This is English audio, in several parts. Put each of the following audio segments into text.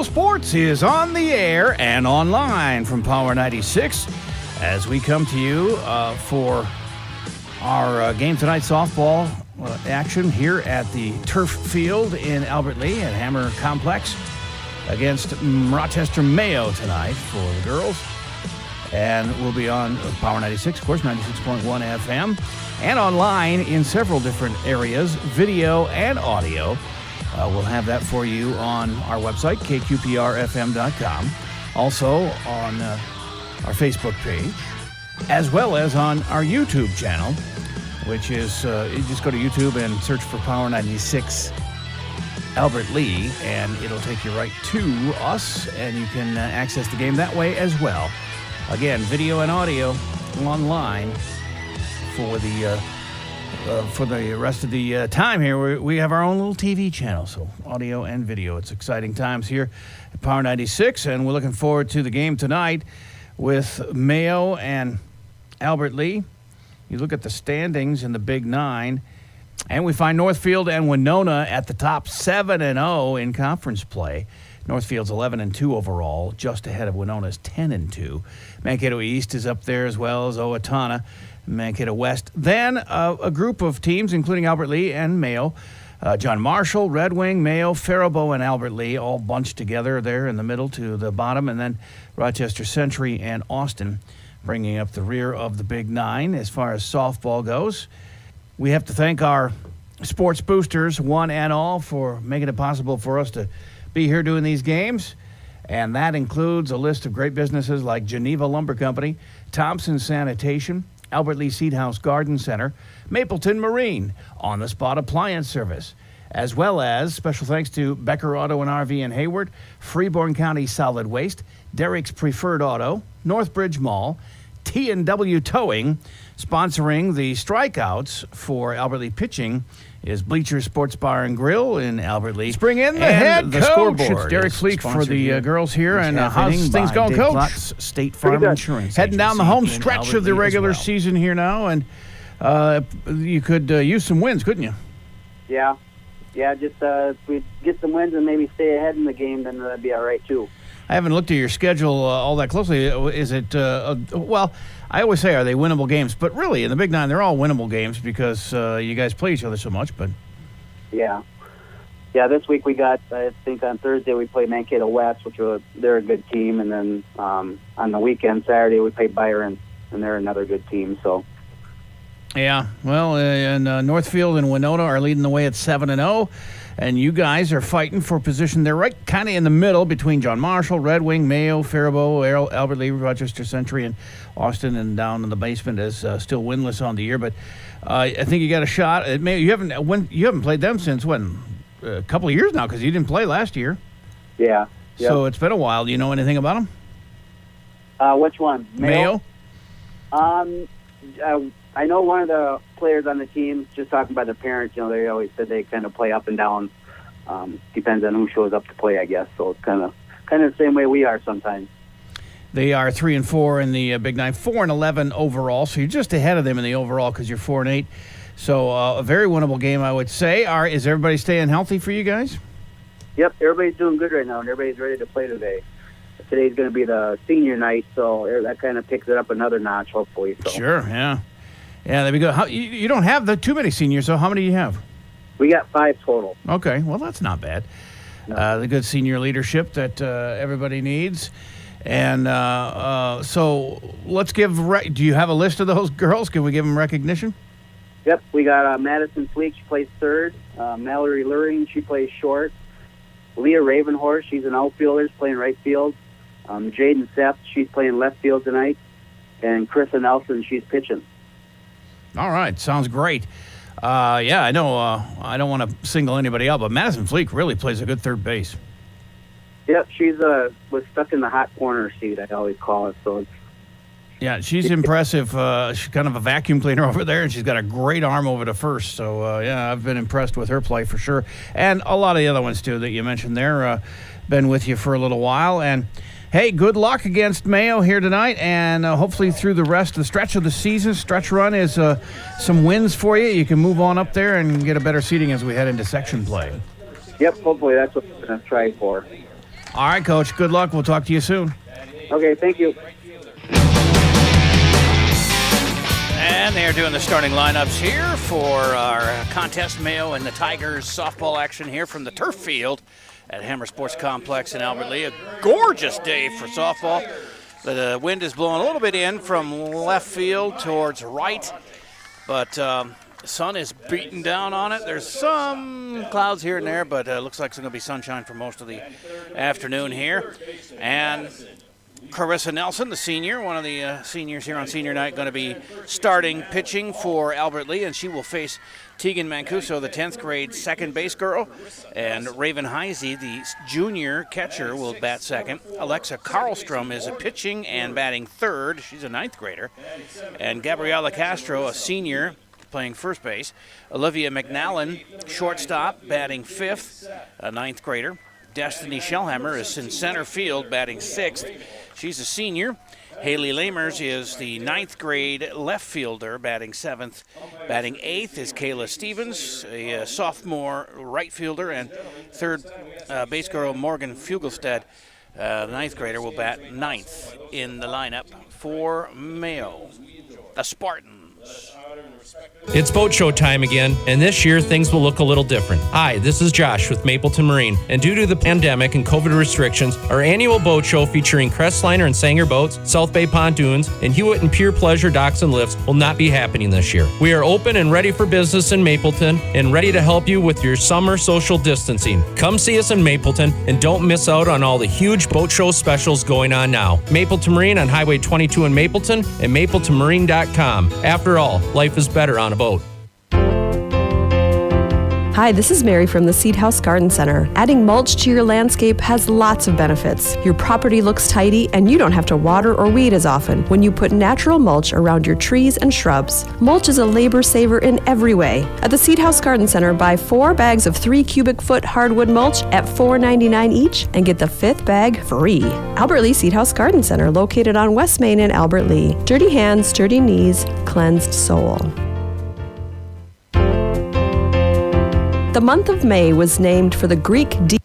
School Sports is on the air and online from Power 96 as we come to you for our game tonight softball action here at the turf field in Albert Lea at Hammer Complex against Rochester Mayo tonight for the girls. And we'll be on Power 96, of course, 96.1 FM, and online in several different areas, video and audio. We'll have that for you on our website, kqprfm.com, also on our Facebook page, as well as on our YouTube channel, which is, you just go to YouTube and search for Power 96 Albert Lea, and it'll take you right to us, and you can access the game that way as well. Again, video and audio online for the rest of the time here. We have our own little TV channel, so audio and video. It's exciting times here at Power 96, and we're looking forward to the game tonight with Mayo and Albert Lea. You look at the standings in the Big Nine, and we find Northfield and Winona at the top 7-0 in conference play. Northfield's 11-2 overall, just ahead of Winona's 10-2. Mankato East is up there as well as Owatonna, Mankato West. Then a group of teams, including Albert Lea and Mayo, John Marshall, Red Wing, Mayo, Faribault, and Albert Lea, all bunched together there in the middle to the bottom, and then Rochester Century and Austin bringing up the rear of the Big Nine as far as softball goes. We have to thank our sports boosters, one and all, for making it possible for us to be here doing these games, and that includes a list of great businesses like Geneva Lumber Company, Thompson Sanitation, Albert Lea Seed House Garden Center, Mapleton Marine, On the Spot Appliance Service, as well as special thanks to Becker Auto and RV in Hayward, Freeborn County Solid Waste, Derek's Preferred Auto, Northbridge Mall, T&W Towing. Sponsoring the strikeouts for Albert Lea pitching is Bleacher Sports Bar and Grill in Albert Lea. Bring in the head coach. Scoreboard. It's Derek Fleek for the girls here. And how's things going, Coach? Klotz, State Farm Insurance Heading down the home stretch of the regular season here now, and you could use some wins, couldn't you? Yeah, just if we get some wins and maybe stay ahead in the game, then that'd be all right, too. I haven't looked at your schedule all that closely. Is it, well, I always say, are they winnable games? But really, in the Big Nine, they're all winnable games because you guys play each other so much. But Yeah, this week we got, I think on Thursday, we play Mankato West, they're a good team. And then on the weekend, Saturday, we play Byron, and they're another good team. So. Yeah, well, and Northfield and Winona are leading the way at 7-0. And you guys are fighting for position. They're right kind of in the middle between John Marshall, Red Wing, Mayo, Faribault, Albert Lea, Rochester Century, and Austin, and down in the basement is still winless on the year. But I think you got a shot. You haven't played them since when? A couple of years now, because you didn't play last year. Yeah. Yep. So it's been a while. Do you know anything about them? Which one? Mayo? I know one of the players on the team, just talking about the parents, they always said they kind of play up and down. Depends on who shows up to play, I guess. So it's kind of the same way we are sometimes. They are 3-4 in the Big Nine, 4-11 overall. So you're just ahead of them in the overall because you're 4-8. So a very winnable game, I would say. Is everybody staying healthy for you guys? Yep, everybody's doing good right now, and everybody's ready to play today. Today's going to be the senior night, so that kind of picks it up another notch, hopefully. So. Sure, yeah. Yeah, there we go. You don't have too many seniors, so how many do you have? We got 5 total. Okay, well, that's not bad. No. The good senior leadership that everybody needs. And so let's give do you have a list of those girls? Can we give them recognition? Yep, we got Madison Fleek, she plays third. Mallory Luring, she plays short. Leah Ravenhorst, she's an outfielder, she's playing right field. Jaden Sepp, she's playing left field tonight. And Krista Nelson, she's pitching. All right, sounds great. Yeah, I know I don't want to single anybody out, but Madison Fleek really plays a good third base. Yep, she's was stuck in the hot corner seat, I always call it. So yeah, she's impressive. She's kind of a vacuum cleaner over there, and she's got a great arm over to first. So, yeah, I've been impressed with her play for sure. And a lot of the other ones, too, that you mentioned there. Been with you for a little while. And, hey, good luck against Mayo here tonight, and hopefully through the rest of the stretch of the season. Stretch run is some wins for you. You can move on up there and get a better seating as we head into section play. Yep, hopefully that's what we're going to try for. All right, Coach. Good luck. We'll talk to you soon. Okay, thank you. And they're doing the starting lineups here for our contest. Mayo and the Tigers softball action here from the turf field at Hammer Sports Complex in Albert Lea. A gorgeous day for softball. The wind is blowing a little bit in from left field towards right, but the sun is beating down on it. There's some clouds here and there, but it looks like it's going to be sunshine for most of the afternoon here. And Carissa Nelson, the senior, one of the seniors here on senior night, going to be starting pitching for Albert Lea, and she will face Tegan Mancuso, the 10th grade second base girl, and Raven Heisey, the junior catcher, will bat second. Alexa Karlstrom is pitching and batting third. She's a 9th grader. And Gabriella Castro, a senior, playing first base. Olivia McNallen, shortstop, batting 5th, a 9th grader. Destiny Shellhammer is in center field, batting 6th. She's a senior. Haley Lamers is the 9th grade left fielder, batting 7th. Batting 8th is Kayla Stevens, a sophomore right fielder, and third base girl Morgan Fuglestad, the 9th grader, will bat 9th in the lineup for Mayo, the Spartans. It's boat show time again, and this year things will look a little different. Hi, this is Josh with Mapleton Marine, and due to the pandemic and COVID restrictions, our annual boat show featuring Crestliner and Sanger boats, South Bay pontoons, and Hewitt and Pure Pleasure docks and lifts will not be happening this year. We are open and ready for business in Mapleton and ready to help you with your summer social distancing. Come see us in Mapleton and don't miss out on all the huge boat show specials going on now. Mapleton Marine on Highway 22 in Mapleton and mapletonmarine.com. After all, life is better on a boat. Hi, this is Mary from the Seed House Garden Center. Adding mulch to your landscape has lots of benefits. Your property looks tidy and you don't have to water or weed as often when you put natural mulch around your trees and shrubs. Mulch is a labor saver in every way. At the Seed House Garden Center, buy 4 bags of 3 cubic foot hardwood mulch at $4.99 each and get the 5th bag free. Albert Lea Seed House Garden Center, located on West Main in Albert Lea. Dirty hands, dirty knees, cleansed soul. The month of May was named for the Greek deity.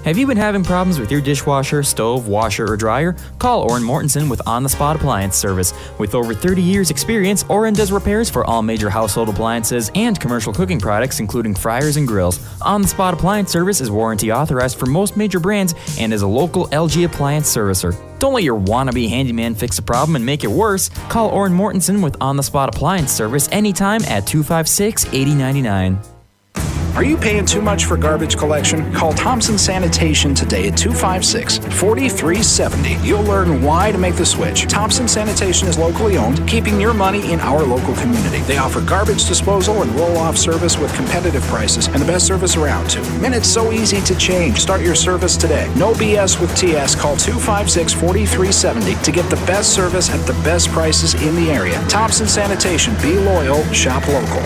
Have you been having problems with your dishwasher, stove, washer, or dryer? Call Orrin Mortensen with On the Spot Appliance Service. With over 30 years experience, Orrin does repairs for all major household appliances and commercial cooking products, including fryers and grills. On the Spot Appliance Service is warranty authorized for most major brands and is a local LG appliance servicer. Don't let your wannabe handyman fix a problem and make it worse. Call Orrin Mortensen with On the Spot Appliance Service anytime at 256-8099. Are you paying too much for garbage collection? Call Thompson Sanitation today at 256-4370. You'll learn why to make the switch. Thompson Sanitation is locally owned, keeping your money in our local community. They offer garbage disposal and roll-off service with competitive prices and the best service around, too. And it's so easy to change. Start your service today. No BS with TS. Call 256-4370 to get the best service at the best prices in the area. Thompson Sanitation. Be loyal. Shop local.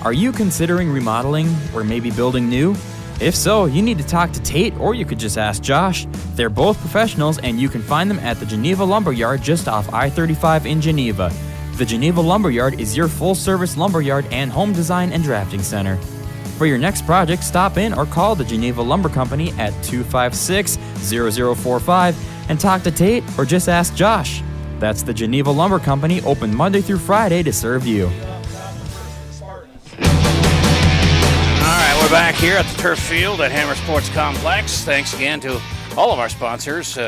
Are you considering remodeling or maybe building new? If so, you need to talk to Tate, or you could just ask Josh. They're both professionals, and you can find them at the Geneva Lumberyard just off I-35 in Geneva. The Geneva Lumberyard is your full-service lumberyard and home design and drafting center. For your next project, stop in or call the Geneva Lumber Company at 256-0045 and talk to Tate, or just ask Josh. That's the Geneva Lumber Company, open Monday through Friday to serve you. We're back here at the turf field at Hammer Sports Complex. Thanks again to all of our sponsors.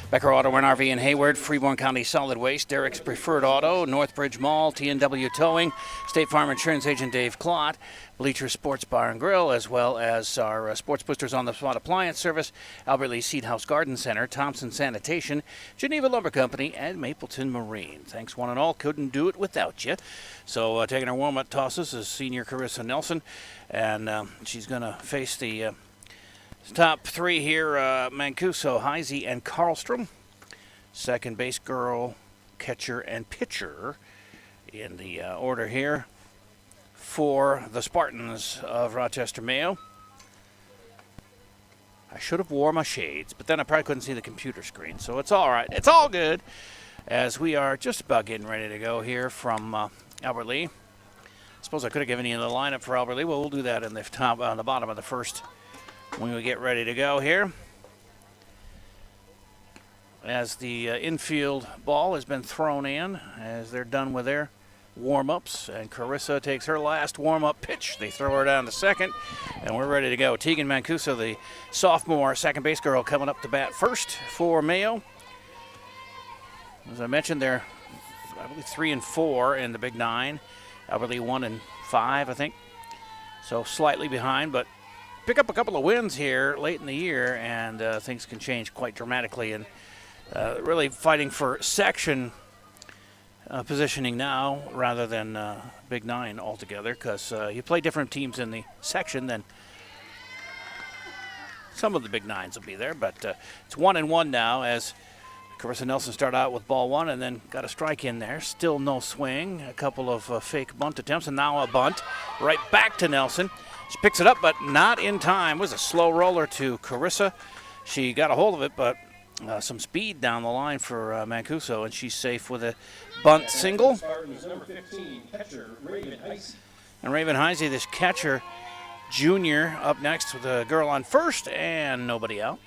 Becker Auto and RV in Hayward, Freeborn County Solid Waste, Derek's Preferred Auto, Northbridge Mall, T&W Towing, State Farm Insurance Agent Dave Klott, Bleacher Sports Bar and Grill, as well as our Sports Boosters on the Spot Appliance Service, Albert Lea Seed House Garden Center, Thompson Sanitation, Geneva Lumber Company, and Mapleton Marine. Thanks one and all. Couldn't do it without you. So taking our warm-up tosses is senior Carissa Nelson, and she's going to face the top 3 here, Mancuso, Heisey, and Karlstrom. Second base girl, catcher, and pitcher in the order here for the Spartans of Rochester Mayo. I should have worn my shades, but then I probably couldn't see the computer screen, so it's all right. It's all good, as we are just about getting ready to go here from Albert Lea. Suppose I could have given you the lineup for Albert Lee. Well, we'll do that in the on the bottom of the first when we get ready to go here. As the infield ball has been thrown in, as they're done with their warm-ups, and Carissa takes her last warm-up pitch. They throw her down to second, and we're ready to go. Tegan Mancuso, the sophomore second base girl, coming up to bat first for Mayo. As I mentioned, they're, I believe, 3-4 in the Big Nine. Albert Lee 1-5, I think. So slightly behind, but pick up a couple of wins here late in the year, and things can change quite dramatically. And really fighting for section positioning now rather than Big Nine altogether, because you play different teams in the section than some of the Big Nines will be there. But it's 1-1 now as Carissa Nelson started out with ball one and then got a strike in there. Still no swing. A couple of fake bunt attempts, and now a bunt right back to Nelson. She picks it up, but not in time. It was a slow roller to Carissa. She got a hold of it, but some speed down the line for Mancuso, and she's safe with a bunt single. Spartans, number 15, catcher, Raven Heisey. And Raven Heisey, this catcher, junior, up next with a girl on first and nobody out.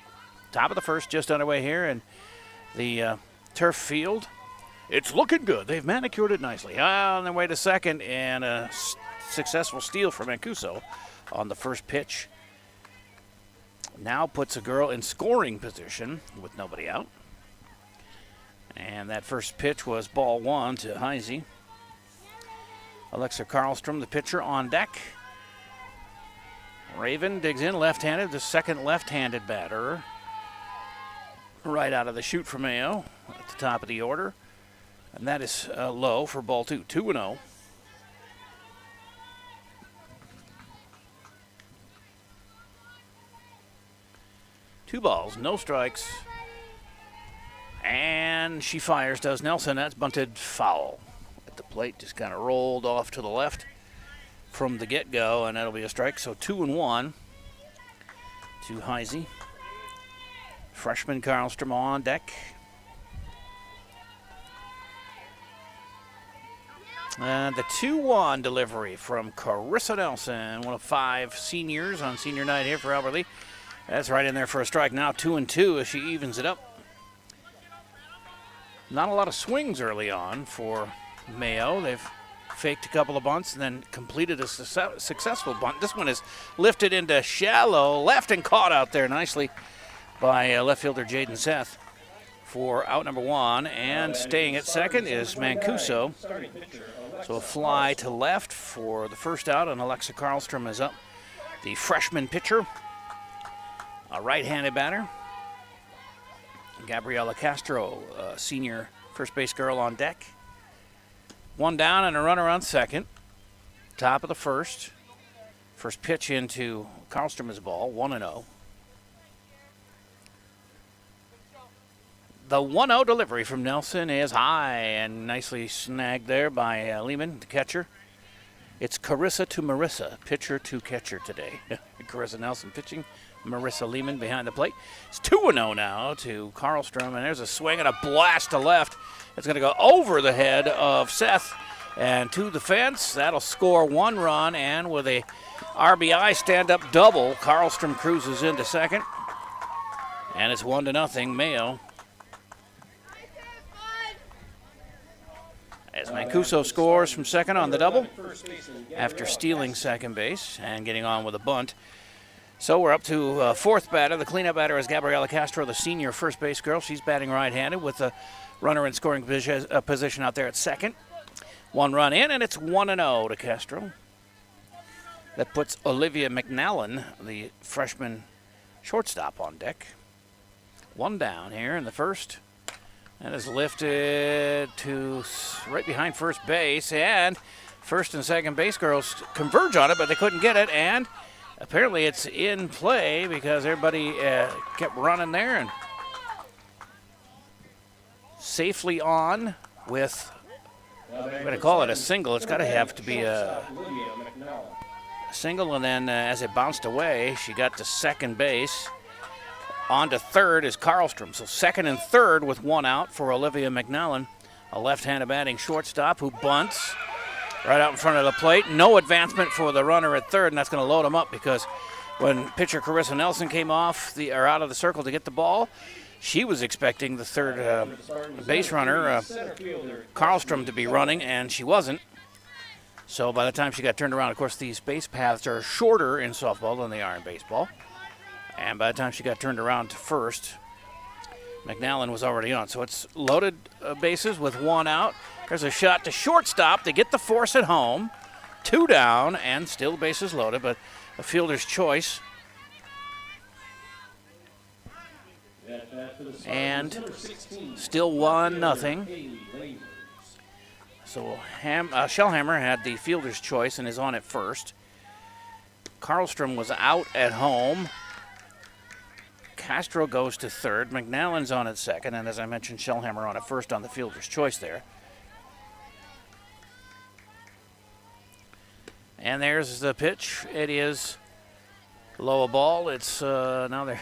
Top of the first, just underway here, and the turf field, it's looking good. They've manicured it nicely. On their way to second, and a successful steal for Mancuso on the first pitch. Now puts a girl in scoring position with nobody out. And that first pitch was ball one to Heisey. Alexa Karlstrom, the pitcher, on deck. Raven digs in left-handed, the second left-handed batter. Right out of the chute for Mayo at the top of the order. And that is low for ball two, 2-0. Two balls, no strikes. And she fires, does Nelson. That's bunted foul at the plate. Just kind of rolled off to the left from the get-go, and that'll be a strike. So 2-1 to Heisey. Freshman Karlstrom on deck. And the 2-1 delivery from Carissa Nelson, one of 5 seniors on senior night here for Albert Lee. That's right in there for a strike. Now 2-2 as she evens it up. Not a lot of swings early on for Mayo. They've faked a couple of bunts and then completed a successful bunt. This one is lifted into shallow left and caught out there nicely by left fielder Jaden Seth for out number one. And staying at second is Mancuso. So a fly to left for the first out, and Alexa Karlstrom is up. The freshman pitcher, a right-handed batter. Gabriella Castro, senior first base girl, on deck. One down and a runner on second. Top of the first. First pitch into Karlstrom's ball, 1-0. The 1-0 delivery from Nelson is high and nicely snagged there by Lehman, the catcher. It's Carissa to Marissa, pitcher to catcher today. Carissa Nelson pitching, Marissa Lehman behind the plate. It's 2-0 now to Karlstrom, and there's a swing and a blast to left. It's going to go over the head of Seth and to the fence. That'll score 1 run, and with a RBI stand-up double, Karlstrom cruises into second. And it's 1-0 Mayo. As Mancuso scores from second on the double after stealing second base and getting on with a bunt. So we're up to fourth batter. The cleanup batter is Gabriella Castro, the senior first base girl. She's batting right-handed with a runner in scoring position out there at second. 1 run in, and it's 1-0 to Castro. That puts Olivia McNallen, the freshman shortstop, on deck. 1 down here in the first. That is lifted to right behind first base, and first and second base girls converge on it, but they couldn't get it, and apparently it's in play because everybody kept running there, and safely on with, I'm going to call it a single. It's got to have to be a single, and then as it bounced away, she got to second base. On to third is Karlstrom. So second and third with 1 out for Olivia McNallen, a left-handed batting shortstop who bunts. right out in front of the plate. No advancement for the runner at third, and that's going to load him up because when pitcher Carissa Nelson came off out of the circle to get the ball, she was expecting the third base runner, Karlstrom, to be running, and she wasn't. So by the time she got turned around, of course, these base paths are shorter in softball than they are in baseball. And by the time she got turned around to first, McNallen was already on. So it's loaded bases with one out. There's a shot to shortstop. They get the force at home. 2 down and still bases loaded, but a fielder's choice. And still 1-0. So Shellhammer had the fielder's choice and is on at first. Karlstrom was out at home. Castro goes to third. McNallen's on at second, and as I mentioned, Shellhammer on at first on the fielder's choice there. And there's the pitch. It is low a ball. It's now they're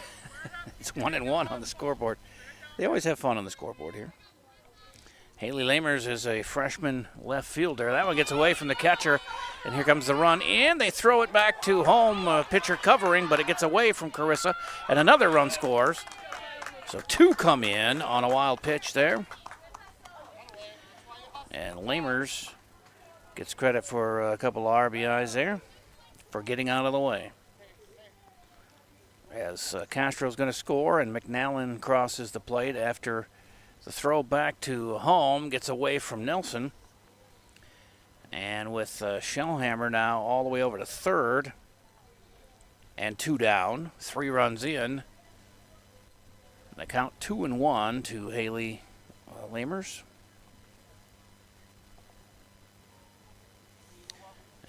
it's 1-1 on the scoreboard. They always have fun on the scoreboard here. Haley Lamers is a freshman left fielder. That one gets away from the catcher, and here comes the run in. They throw it back to home, pitcher covering, but it gets away from Carissa, and another run scores. So 2 come in on a wild pitch there. And Lamers gets credit for a couple of RBIs there for getting out of the way. As Castro's going to score, and McNallen crosses the plate after the throw back to home, gets away from Nelson. And with Shellhammer now all the way over to third, and 2 down, 3 runs in. They count 2-1 to Haley Lamers.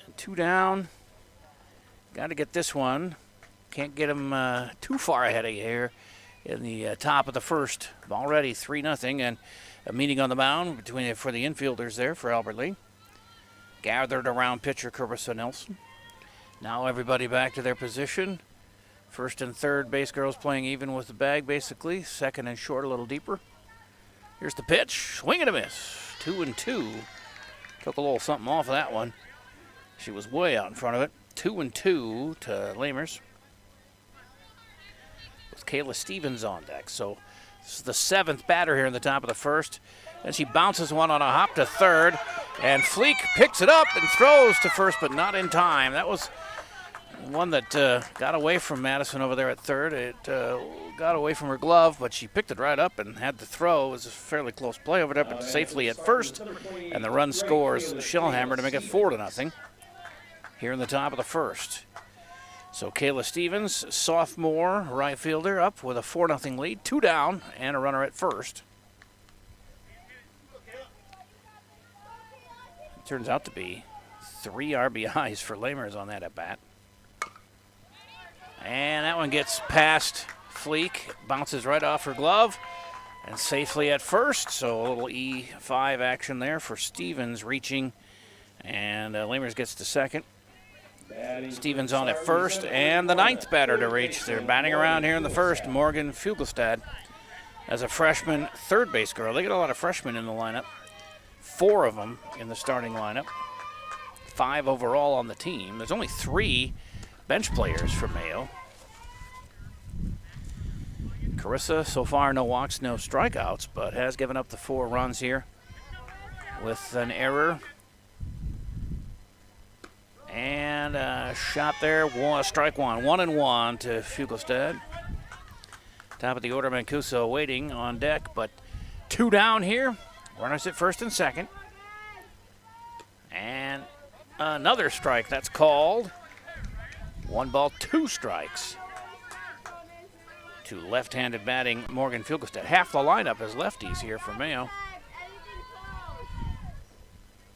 And 2 down. Got to get this one. Can't get him too far ahead of you here in the top of the first. Already 3-0, and a meeting on the mound for the infielders there for Albert Lee. Gathered around pitcher Carissa Nelson. Now everybody back to their position. First and third base girls playing even with the bag, basically. Second and short a little deeper. Here's the pitch. Swing and a miss. 2-2. Took a little something off of that one. She was way out in front of it. 2-2 to Lamers. With Kayla Stevens on deck. So this is the 7th batter here in the top of the first. And she bounces one on a hop to third. And Fleek picks it up and throws to first, but not in time. That was one that got away from Madison over there at third. It got away from her glove, but she picked it right up and had the throw. It was a fairly close play over there, but safely at first. And the run scores Shellhammer to make it 4-0 here in the top of the first. So Kayla Stevens, sophomore right fielder, up with a 4-0 lead, 2 down, and a runner at first. It turns out to be 3 RBIs for Lamers on that at bat. And that one gets past Fleek, bounces right off her glove, and safely at first. So a little E5 action there for Stevens reaching, and Lamers gets to second. Stevens on at first, and the 9th batter to reach. They're batting around here in the first, Morgan Fuglestad, as a freshman third base girl. They get a lot of freshmen in the lineup. 4 of them in the starting lineup. 5 overall on the team. There's only 3 bench players for Mayo. Carissa, so far no walks, no strikeouts, but has given up the 4 runs here with an error. And a shot there, strike one. 1-1 to Fuglestad. Top of the order, Mancuso waiting on deck, but 2 down here. Runners at first and second. And another strike, that's called. 1 ball, 2 strikes to left-handed batting Morgan Fuglestad. Half the lineup is lefties here for Mayo.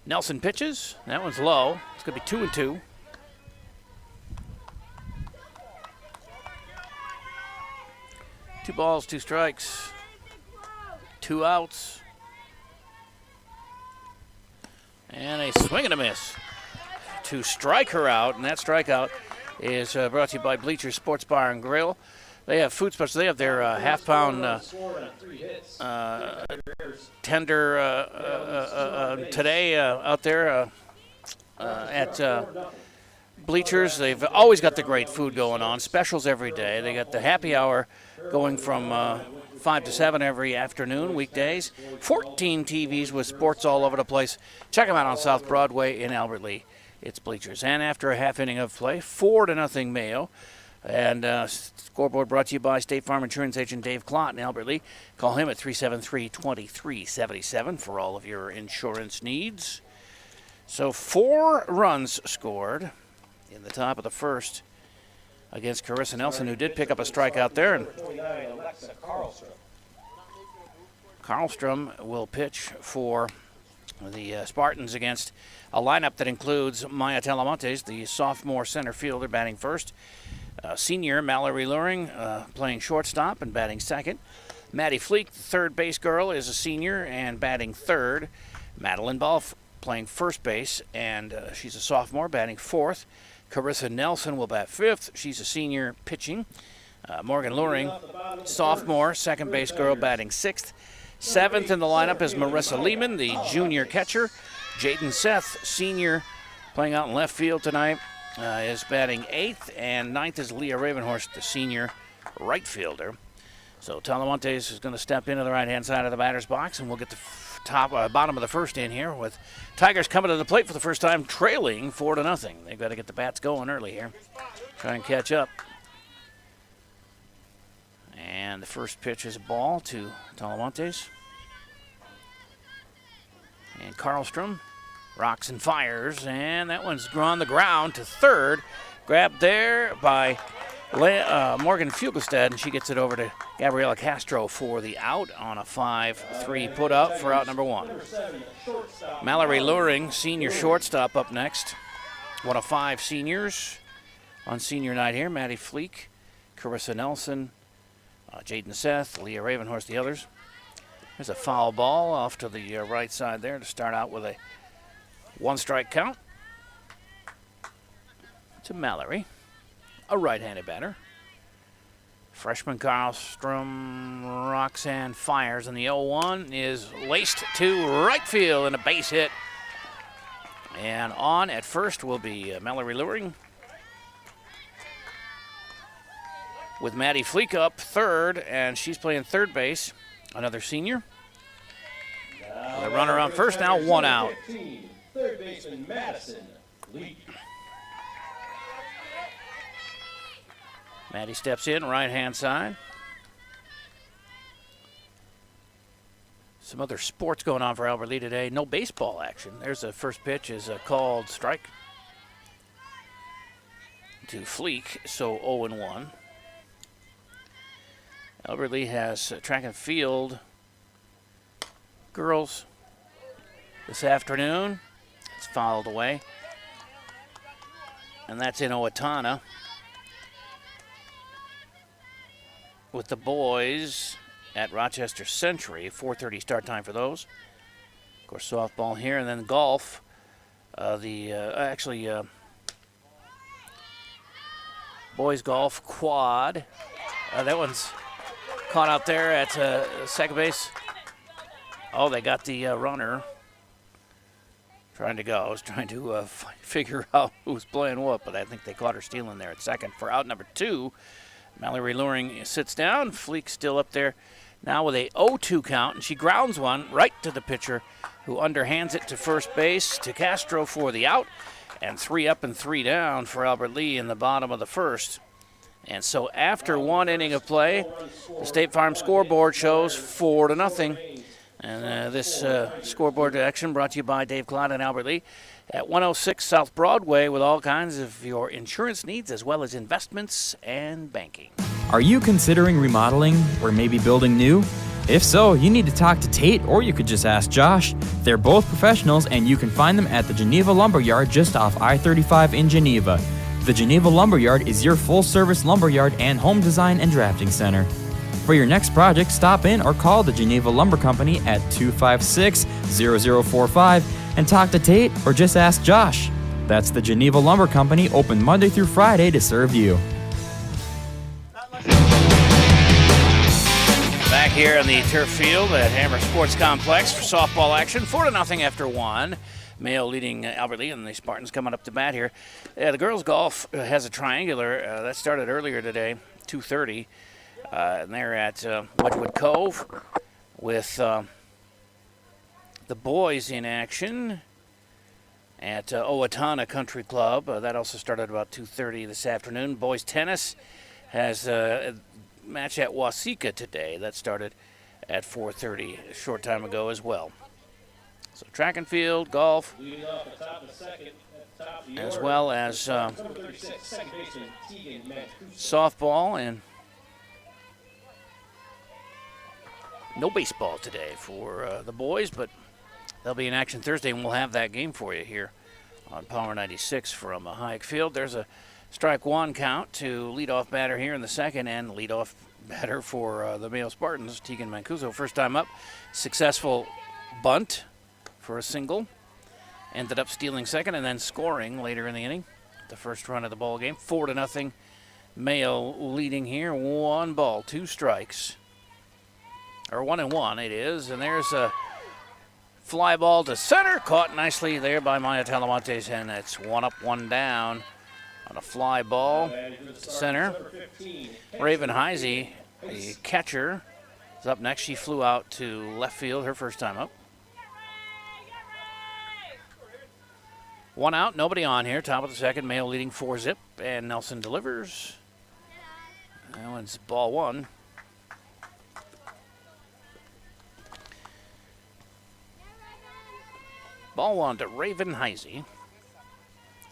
Nelson pitches. That one's low. It's going to be 2-2. Two balls, 2 strikes, 2 outs. And a swing and a miss to strike her out. And that strikeout is brought to you by Bleachers Sports Bar and Grill. They have food specials. They have their half-pound tender today out there. at Bleachers. They've always got the great food going on, specials every day. They got the happy hour going from 5 to 7 every afternoon, weekdays. 14 TVs with sports all over the place. Check them out on South Broadway in Albert Lea. It's Bleachers. And after a half inning of play, 4-0 Mayo. And scoreboard brought to you by State Farm Insurance Agent Dave Klott in Albert Lea. Call him at 373-2377 for all of your insurance needs. So 4 runs scored in the top of the first against Carissa Nelson, who did pick up a strikeout there. And Karlstrom will pitch for the Spartans against a lineup that includes Maya Talamontes, the sophomore center fielder, batting first. Senior Mallory Luring playing shortstop and batting second. Maddie Fleek, the third base girl, is a senior and batting third. Madeline Balf playing first base, and she's a sophomore, batting fourth. Carissa Nelson will bat fifth. She's a senior, pitching. Morgan Luring, sophomore, second base girl, batting sixth. Seventh in the lineup is Marissa Lehman, the junior catcher. Jaden Seth, senior, playing out in left field tonight, is batting eighth. And ninth is Leah Ravenhorst, the senior right fielder. So Talamontes is going to step into the right-hand side of the batter's box, and we'll get the bottom of the first in here with Tigers coming to the plate for the first time, trailing 4-0. They've got to get the bats going early here, try and catch up. And the first pitch is a ball to Talamontes. And Karlstrom rocks and fires, and that one's on the ground to third. Grabbed there by Morgan Fuglestad, and she gets it over to Gabriella Castro for the out on a 5-3 put up for out number 1. Mallory Luring, senior shortstop, up next. One of 5 seniors on senior night here. Maddie Fleek, Carissa Nelson, Jaden Seth, Leah Ravenhorst, the others. There's a foul ball off to the right side there to start out with a 1-strike count to Mallory, a right-handed batter. Freshman Karlstrom rocks and fires, and the 0-1 is laced to right field and a base hit. And on at first will be Mallory Luring, with Maddie Fleek up third, and she's playing third base. Another senior. The runner on first now, 1 out. Third baseman Madison Leak. Maddie steps in, right-hand side. Some other sports going on for Albert Lea today. No baseball action. There's the first pitch is a called strike to Fleek, so 0-1. Albert Lea has track and field girls this afternoon. It's fouled away. And that's in Owatonna. With the boys at Rochester Century, 4:30 start time for those. Of course, softball here, and then golf. Boys golf quad. That one's caught out there at second base. Oh, they got the runner trying to go. I was trying to figure out who was playing what, but I think they caught her stealing there at second for out number 2. Mallory Luring sits down. Fleek still up there now with a 0-2 count, and she grounds one right to the pitcher, who underhands it to first base to Castro for the out, and 3 up and 3 down for Albert Lea in the bottom of the first. And so after 1 inning of play, the State Farm scoreboard shows 4-0. And this scoreboard action brought to you by Dave Klott and Albert Lea at 106 South Broadway, with all kinds of your insurance needs as well as investments and banking. Are you considering remodeling or maybe building new? If so, you need to talk to Tate, or you could just ask Josh. They're both professionals, and you can find them at the Geneva Lumberyard just off I-35 in Geneva. The Geneva Lumberyard is your full-service lumberyard and home design and drafting center. For your next project, stop in or call the Geneva Lumber Company at 256-0045 and talk to Tate, or just ask Josh. That's the Geneva Lumber Company, open Monday through Friday to serve you. Back here on the turf field at Hammer Sports Complex for softball action, 4-0 after 1. Mayo leading Albert Lee, and the Spartans coming up to bat here. The girls' golf has a triangular that started earlier today, 2:30, and they're at Wedgwood Cove with the boys in action at Owatonna Country Club. That also started about 2:30 this afternoon. Boys tennis has a match at Waseca today. That started at 4:30 a short time ago as well. So track and field, golf, as well as softball, and no baseball today for the boys, but they'll be in action Thursday, and we'll have that game for you here on Power 96 from Hayek Field. There's a strike one count to leadoff batter here in the second, and leadoff batter for the Mayo Spartans, Tegan Mancuso. First time up, successful bunt for a single. Ended up stealing second and then scoring later in the inning. The first run of the ball game, 4-0. Mayo leading here, 1 ball, 2 strikes. Or 1-1 it is, and there's a fly ball to center, caught nicely there by Maya Talamontes, and it's 1 up, 1 down on a fly ball to center. Raven Heisey, the catcher, is up next. She flew out to left field her first time up. 1 out, nobody on here. Top of the second, Mayo leading 4-0, and Nelson delivers. That one's ball 1. Ball 1 to Raven Heisey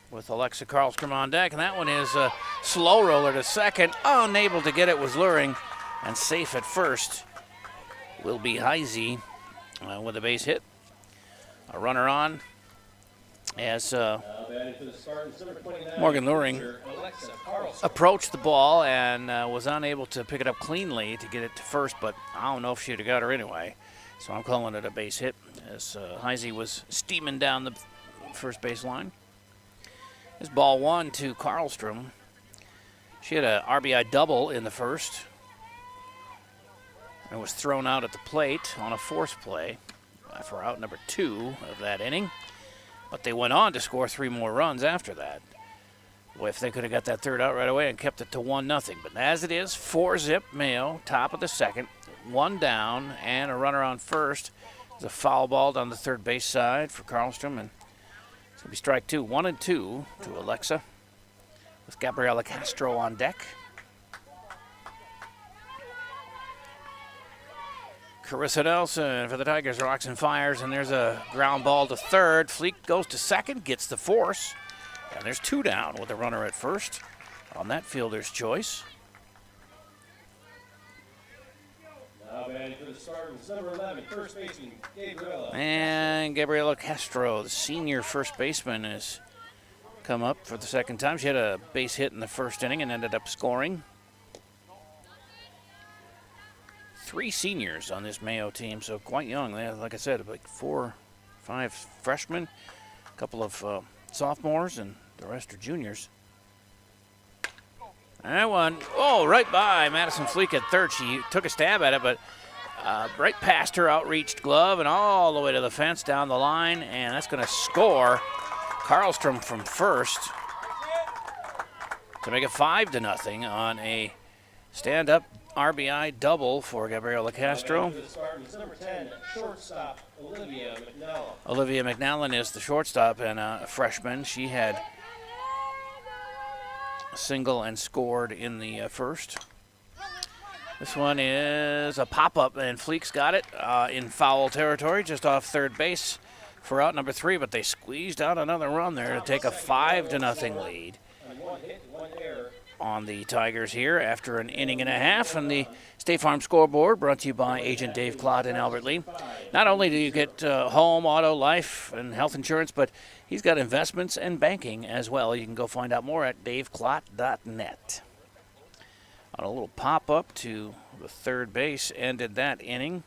with Alexa Karlstrom on deck, and that one is a slow roller to second. Unable to get it, was luring, and safe at first will be Heisey with a base hit. A runner on as Morgan Luring approached the ball and was unable to pick it up cleanly to get it to first, but I don't know if she'd have got her anyway. So I'm calling it a base hit as Heisey was steaming down the first base line. This ball 1 to Karlstrom. She had a RBI double in the first and was thrown out at the plate on a force play for out number 2 of that inning. But they went on to score 3 more runs after that. Well, if they could have got that third out right away and kept it to 1-0. But as it is, 4-0 Mayo, top of the second, 1 down, and a runner on first. It's a foul ball down the third base side for Karlstrom, and it's going to be strike 2. 1-2 to Alexa with Gabriella Castro on deck. Carissa Nelson for the Tigers rocks and fires, and there's a ground ball to third. Fleek goes to second, gets the force, and there's 2 down with a runner at first on that fielder's choice. Now batting for the Spartans, number 11, first baseman Gabriella. And Gabriella Castro, the senior first baseman, has come up for the second time. She had a base hit in the first inning and ended up scoring. 3 seniors on this Mayo team, so quite young. They have, like I said, like 4, 5 freshmen, a couple of sophomores, and the rest are juniors. That one, right by Madison Fleek at third. She took a stab at it, but right past her outreached glove and all the way to the fence down the line, and that's going to score Karlstrom from first to make it 5-0 on a stand-up RBI double for Gabriella Castro. For the Spartans, number 10, shortstop Olivia McNally. Olivia McNallen is the shortstop and a freshman. She had a single and scored in the first. This one is a pop-up, and Fleek's got it in foul territory just off third base for out number 3, but they squeezed out another run there to take a 5-0 lead on the Tigers here after an inning and a half. And the State Farm scoreboard brought to you by Agent Dave Klott in Albert Lee. Not only do you get home, auto, life, and health insurance, but he's got investments and banking as well. You can go find out more at daveklott.net. On a little pop-up to the third base ended that inning.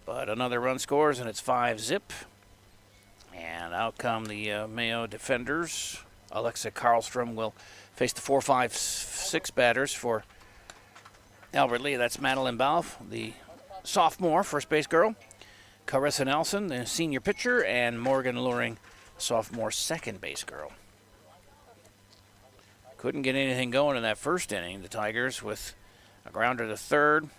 But another run scores, and it's 5-0. And out come the Mayo defenders. Alexa Karlstrom will face the 4, 5, 6 batters for Albert Lee. That's Madeline Balf, the sophomore first base girl. Carissa Nelson, the senior pitcher, and Morgan Luring, sophomore second base girl. Couldn't get anything going in that first inning, the Tigers, with a grounder to third,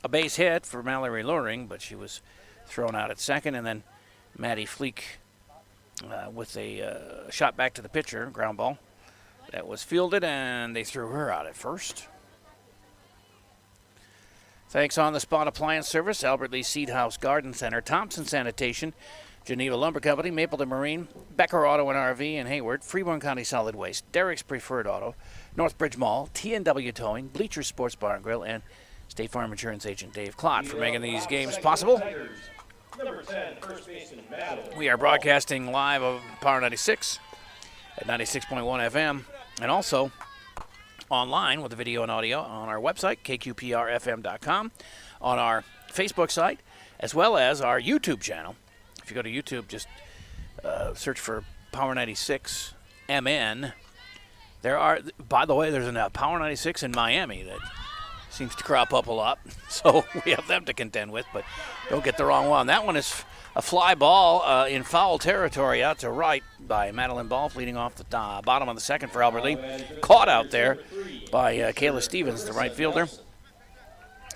a base hit for Mallory Luring, but she was thrown out at second, and then Maddie Fleek with a shot back to the pitcher, ground ball, that was fielded, and they threw her out at first. Thanks on the spot appliance service, Albert Lee Seed House Garden Center, Thompson Sanitation, Geneva Lumber Company, Mapleton Marine, Becker Auto and RV in Hayward, Freeborn County Solid Waste, Derek's Preferred Auto, Northbridge Mall, TNW Towing, Bleachers Sports Bar and Grill, and State Farm Insurance Agent Dave Klott for making these games possible. Number 10, first baseman, Madeline. We are broadcasting live of Power 96 at 96.1 FM, and also online with the video and audio on our website, kqprfm.com, on our Facebook site, as well as our YouTube channel. If you go to YouTube, just search for Power 96 MN. There are, by the way, there's a Power 96 in Miami that seems to crop up a lot, so we have them to contend with, but don't get the wrong one. That one is a fly ball in foul territory out to right by Madeline Ball, leading off the bottom of the second for Albert Lee. Caught out there by Kayla Stevens, the right fielder.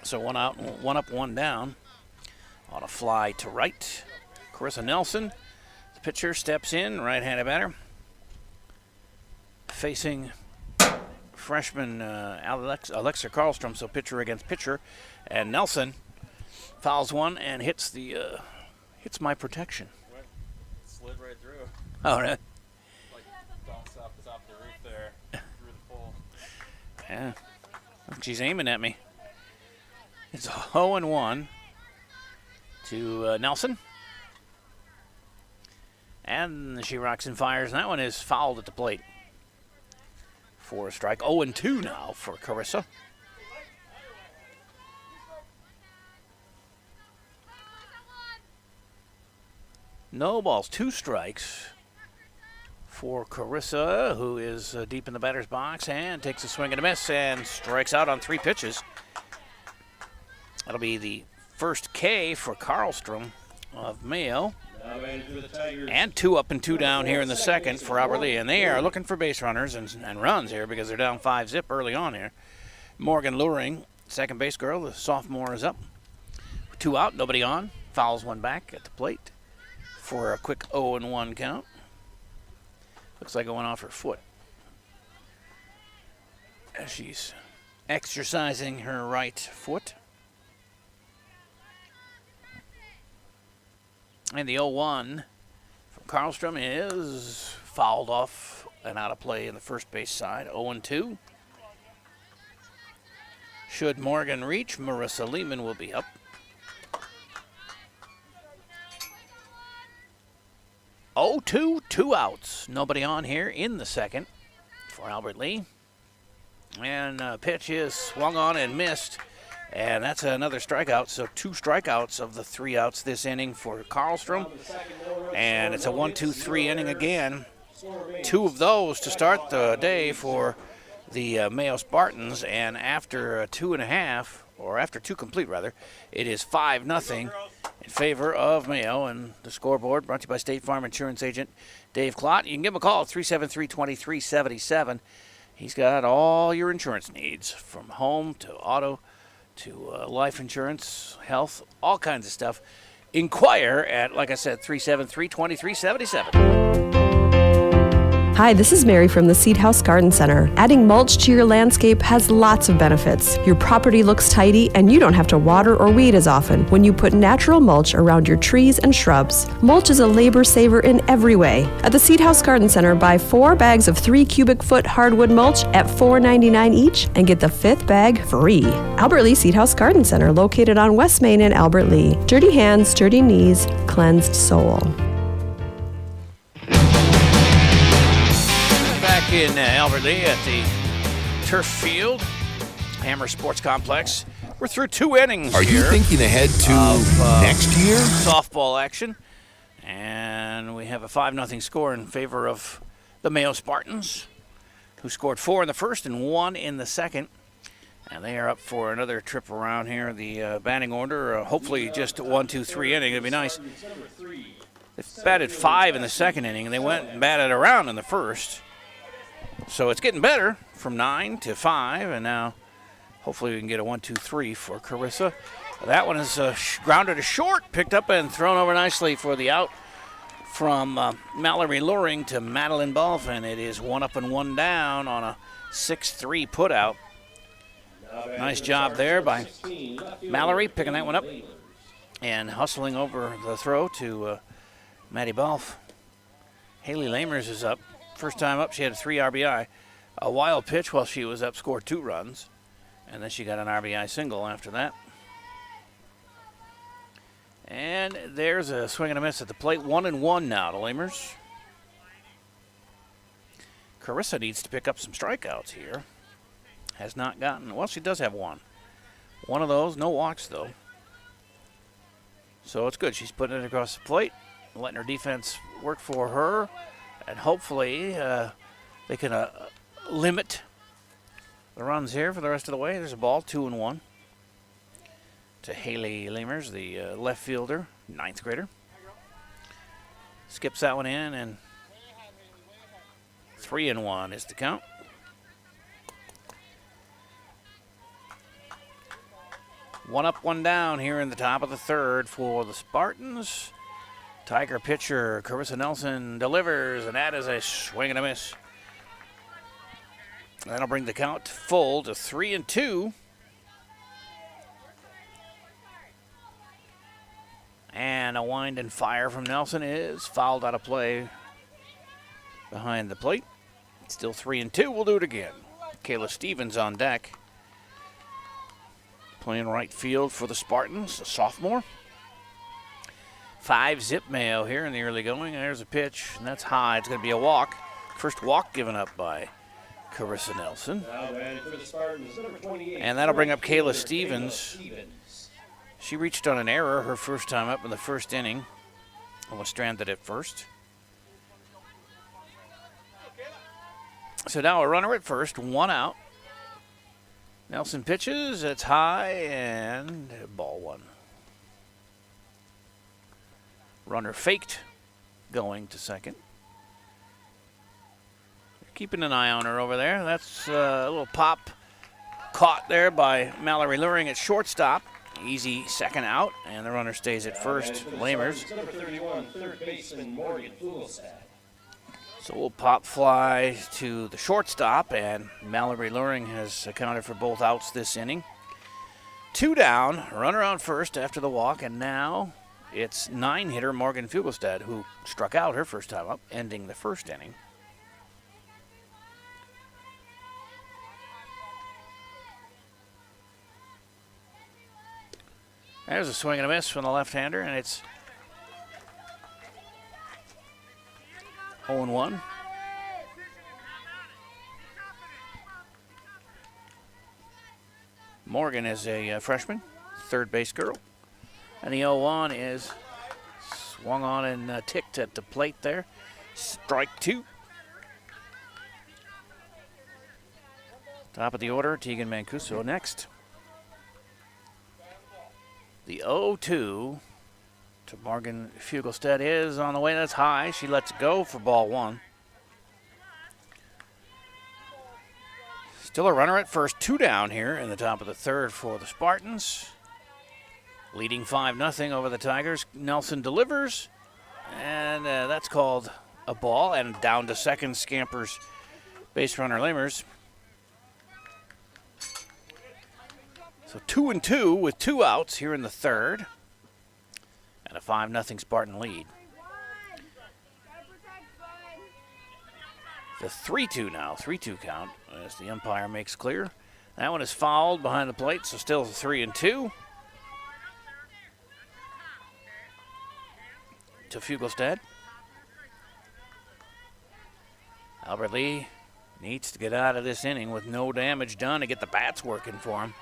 So one out, one up, one down on a fly to right. Carissa Nelson, the pitcher, steps in, right-handed batter, facing freshman Alexa Karlstrom, so pitcher against pitcher, and Nelson fouls one and hits my protection. Slid right through. Oh, really? Like bounced off the top of the roof there, through the pole. Yeah. She's aiming at me. It's 0-1 to Nelson. And she rocks and fires, and that one is fouled at the plate. For a strike. 0-2 now for Carissa. No balls, 2 strikes for Carissa, who is deep in the batter's box and takes a swing and a miss and strikes out on 3 pitches. That'll be the first K for Karlstrom of Mayo. And 2 up and 2 down here in the second for Albert Lee. And they are looking for base runners and runs here because they're down 5-zip early on here. Morgan Luring, second base girl, the sophomore, is up. 2 out, nobody on. Fouls one back at the plate for a quick 0-1 count. Looks like it went off her foot as she's exercising her right foot. And the 0-1 from Karlstrom is fouled off and out of play in the first base side. 0-2. Should Morgan reach, Marissa Lehman will be up. Oh, 2 outs. Nobody on here in the second for Albert Lee. And pitch is swung on and missed. And that's another strikeout. So 2 strikeouts of the 3 outs this inning for Karlstrom. And it's a 1-2-3 inning again. 2 of those to start the day for the Mayo Spartans. And after 2.5, or after 2 complete rather, it is 5-0 in favor of Mayo. And the scoreboard brought to you by State Farm Insurance Agent Dave Klott. You can give him a call at 373-2377. He's got all your insurance needs, from home to auto to life insurance, health, all kinds of stuff. Inquire at, like I said, 373-2377. Hi, this is Mary from the Seed House Garden Center. Adding mulch to your landscape has lots of benefits. Your property looks tidy and you don't have to water or weed as often when you put natural mulch around your trees and shrubs. Mulch is a labor saver in every way. At the Seed House Garden Center, buy 4 bags of 3 cubic foot hardwood mulch at $4.99 each and get the 5th bag free. Albert Lee Seed House Garden Center, located on West Main in Albert Lee. Dirty hands, dirty knees, cleansed soul. In Albert Lee at the turf field, Hammer Sports Complex. We're through 2 innings. Are you thinking ahead to next year? Softball action. And we have a 5-0 score in favor of the Mayo Spartans, who scored 4 in the first and 1 in the second And they are up for another trip around here. The batting order, hopefully just a 1-2-3 inning. It'd be nice. They batted 5 in the second inning, and they went and batted around in the first. So it's getting better from 9 to 5, and now hopefully we can get a 1-2-3 for Carissa. That one is grounded to short, picked up and thrown over nicely for the out from Mallory Luring to Madeline Balf, and it is 1 up and 1 down on a 6-3 putout. Nice job there by Mallory picking that one up and hustling over the throw to Maddie Balf. Haley Lamers is up. First time up, she had a 3 RBI. A wild pitch while she was up, scored 2 runs. And then she got an RBI single after that. And there's a swing and a miss at the plate. 1-1 now to Lamers. Carissa needs to pick up some strikeouts here. Has not gotten, well, she does have one. One of those, no walks though. So it's good. She's putting it across the plate, letting her defense work for her, and hopefully they can limit the runs here for the rest of the way. There's a ball, 2-1 to Haley Lamers, the left fielder, 9th grader. Skips that one in, and 3-1 is the count. One up, one down here in the top of the third for the Spartans. Tiger pitcher Carissa Nelson delivers, and that is a swing and a miss. That'll bring the count full to 3-2. And a wind and fire from Nelson is fouled out of play behind the plate. Still 3-2. We'll do it again. Kayla Stevens on deck. Playing right field for the Spartans, a sophomore. 5-zip Mayo here in the early going. There's a pitch, and that's high. It's going to be a walk. First walk given up by Carissa Nelson. And that'll bring up Kayla Stevens. She reached on an error her first time up in the first inning and was stranded at first. So now a runner at first, 1 out. Nelson pitches, it's high, and ball 1. Runner faked, going to second. Keeping an eye on her over there. That's a little pop caught there by Mallory Luring at shortstop. Easy second out, and the runner stays at first. Lamers. Number 31, third baseman Morgan Fuglestad. So we'll pop fly to the shortstop, and Mallory Luring has accounted for both outs this inning. 2 down, runner on first after the walk, and now it's 9-hitter Morgan Fuglestad, who struck out her first time up, ending the first inning. There's a swing and a miss from the left-hander, and it's 0-1. Morgan is a freshman, third base girl. And the 0-1 is swung on and ticked at the plate there. Strike 2. Top of the order, Tegan Mancuso next. The 0-2 to Morgan Fuglestad is on the way. That's high. She lets it go for ball 1. Still a runner at first. 2 down here in the top of the third for the Spartans. Leading 5-0 over the Tigers. Nelson delivers, and that's called a ball. And down to second scampers base runner Lamers. So 2-2 with 2 outs here in the third. And a 5-0 Spartan lead. The 3-2 now, 3-2 count as the umpire makes clear. That one is fouled behind the plate, so still 3-2. To Fuglestad. Albert Lee needs to get out of this inning with no damage done to get the bats working for him.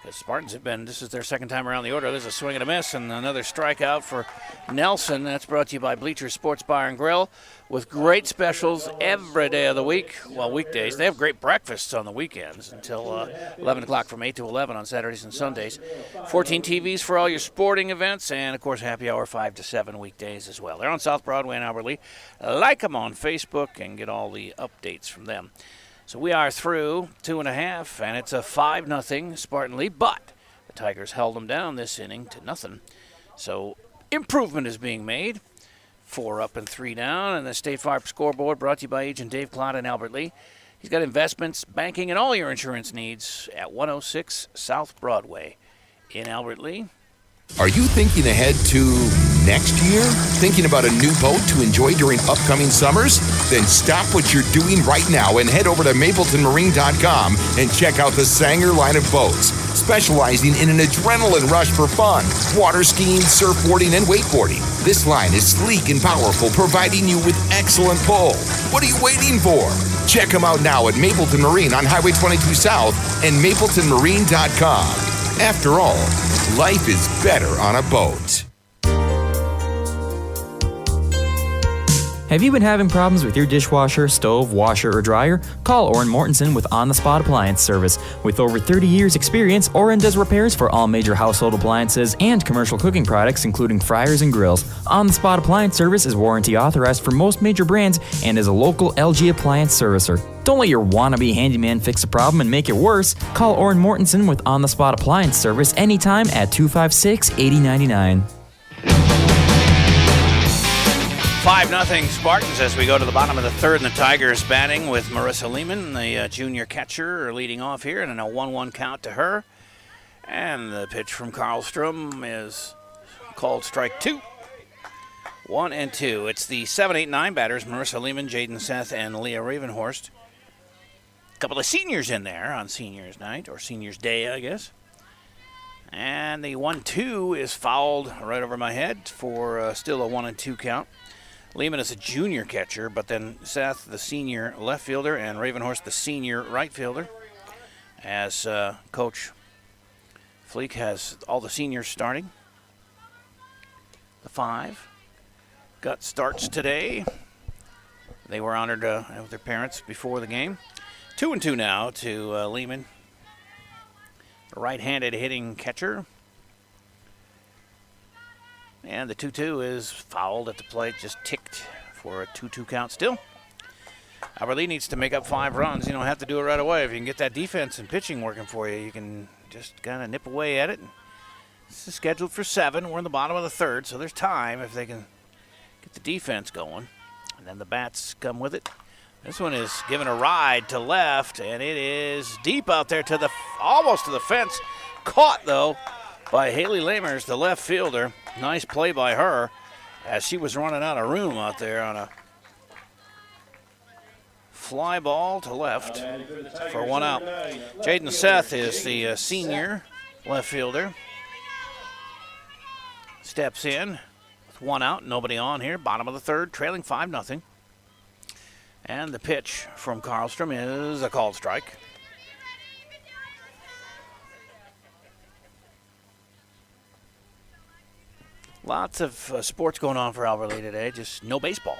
because Spartans have been, this is their second time around the order. There's a swing and a miss and another strikeout for Nelson. That's brought to you by Bleachers Sports Bar and Grill with great specials every day of the week. Well, weekdays. They have great breakfasts on the weekends until 11 o'clock from 8 to 11 on Saturdays and Sundays. 14 TVs for all your sporting events, and, of course, happy hour 5 to 7 weekdays as well. They're on South Broadway in Albert Lea. Like them on Facebook and get all the updates from them. So we are through 2.5, and it's a 5-0 Spartan lead, but the Tigers held them down this inning to nothing. So improvement is being made. 4 up and 3 down, and the State Farm scoreboard brought to you by Agent Dave Klott in Albert Lea. He's got investments, banking, and all your insurance needs at 106 South Broadway in Albert Lea. Are you thinking ahead to next year? Thinking about a new boat to enjoy during upcoming summers? Then stop what you're doing right now and head over to mapletonmarine.com and check out the Sanger line of boats, specializing in an adrenaline rush for fun, water skiing, surfboarding, and wakeboarding. This line is sleek and powerful, providing you with excellent pull. What are you waiting for? Check them out now at Mapleton Marine on Highway 22 South and mapletonmarine.com. After all, life is better on a boat. Have you been having problems with your dishwasher, stove, washer, or dryer? Call Orrin Mortensen with On-the-Spot Appliance Service. With over 30 years experience, Orrin does repairs for all major household appliances and commercial cooking products, including fryers and grills. On-the-Spot Appliance Service is warranty authorized for most major brands and is a local LG appliance servicer. Don't let your wannabe handyman fix a problem and make it worse. Call Orrin Mortensen with On-the-Spot Appliance Service anytime at 256-8099. 5-0 Spartans as we go to the bottom of the third, and the Tigers batting with Marissa Lehman, the junior catcher, leading off here, and a 1-1 count to her. And the pitch from Karlstrom is called strike 2. 1-2. It's the 7, 8, 9 batters, Marissa Lehman, Jaden Seth, and Leah Ravenhorst. A couple of seniors in there on seniors night, or seniors day, I guess. And the 1-2 is fouled right over my head for still a 1-2 count. Lehman is a junior catcher, but then Seth, the senior left fielder, and Ravenhorst, the senior right fielder, as Coach Fleek has all the seniors starting. The 5 got starts today. They were honored with their parents before the game. 2-2 now to Lehman, a right-handed hitting catcher. And the 2-2 is fouled at the plate, just ticked for a 2-2 count still. Albert Lea needs to make up 5 runs. You don't have to do it right away. If you can get that defense and pitching working for you, you can just kind of nip away at it. This is scheduled for 7. We're in the bottom of the third, so there's time if they can get the defense going. And then the bats come with it. This one is given a ride to left, and it is deep out there to the almost to the fence. Caught, though, by Haley Lamers, the left fielder. Nice play by her as she was running out of room out there on a fly ball to left for 1 out. Jaden Seth is the senior left fielder. Steps in with 1 out, nobody on here. Bottom of the third, trailing 5-0. And the pitch from Karlstrom is a called strike. Lots of sports going on for Albert Lea today, just no baseball.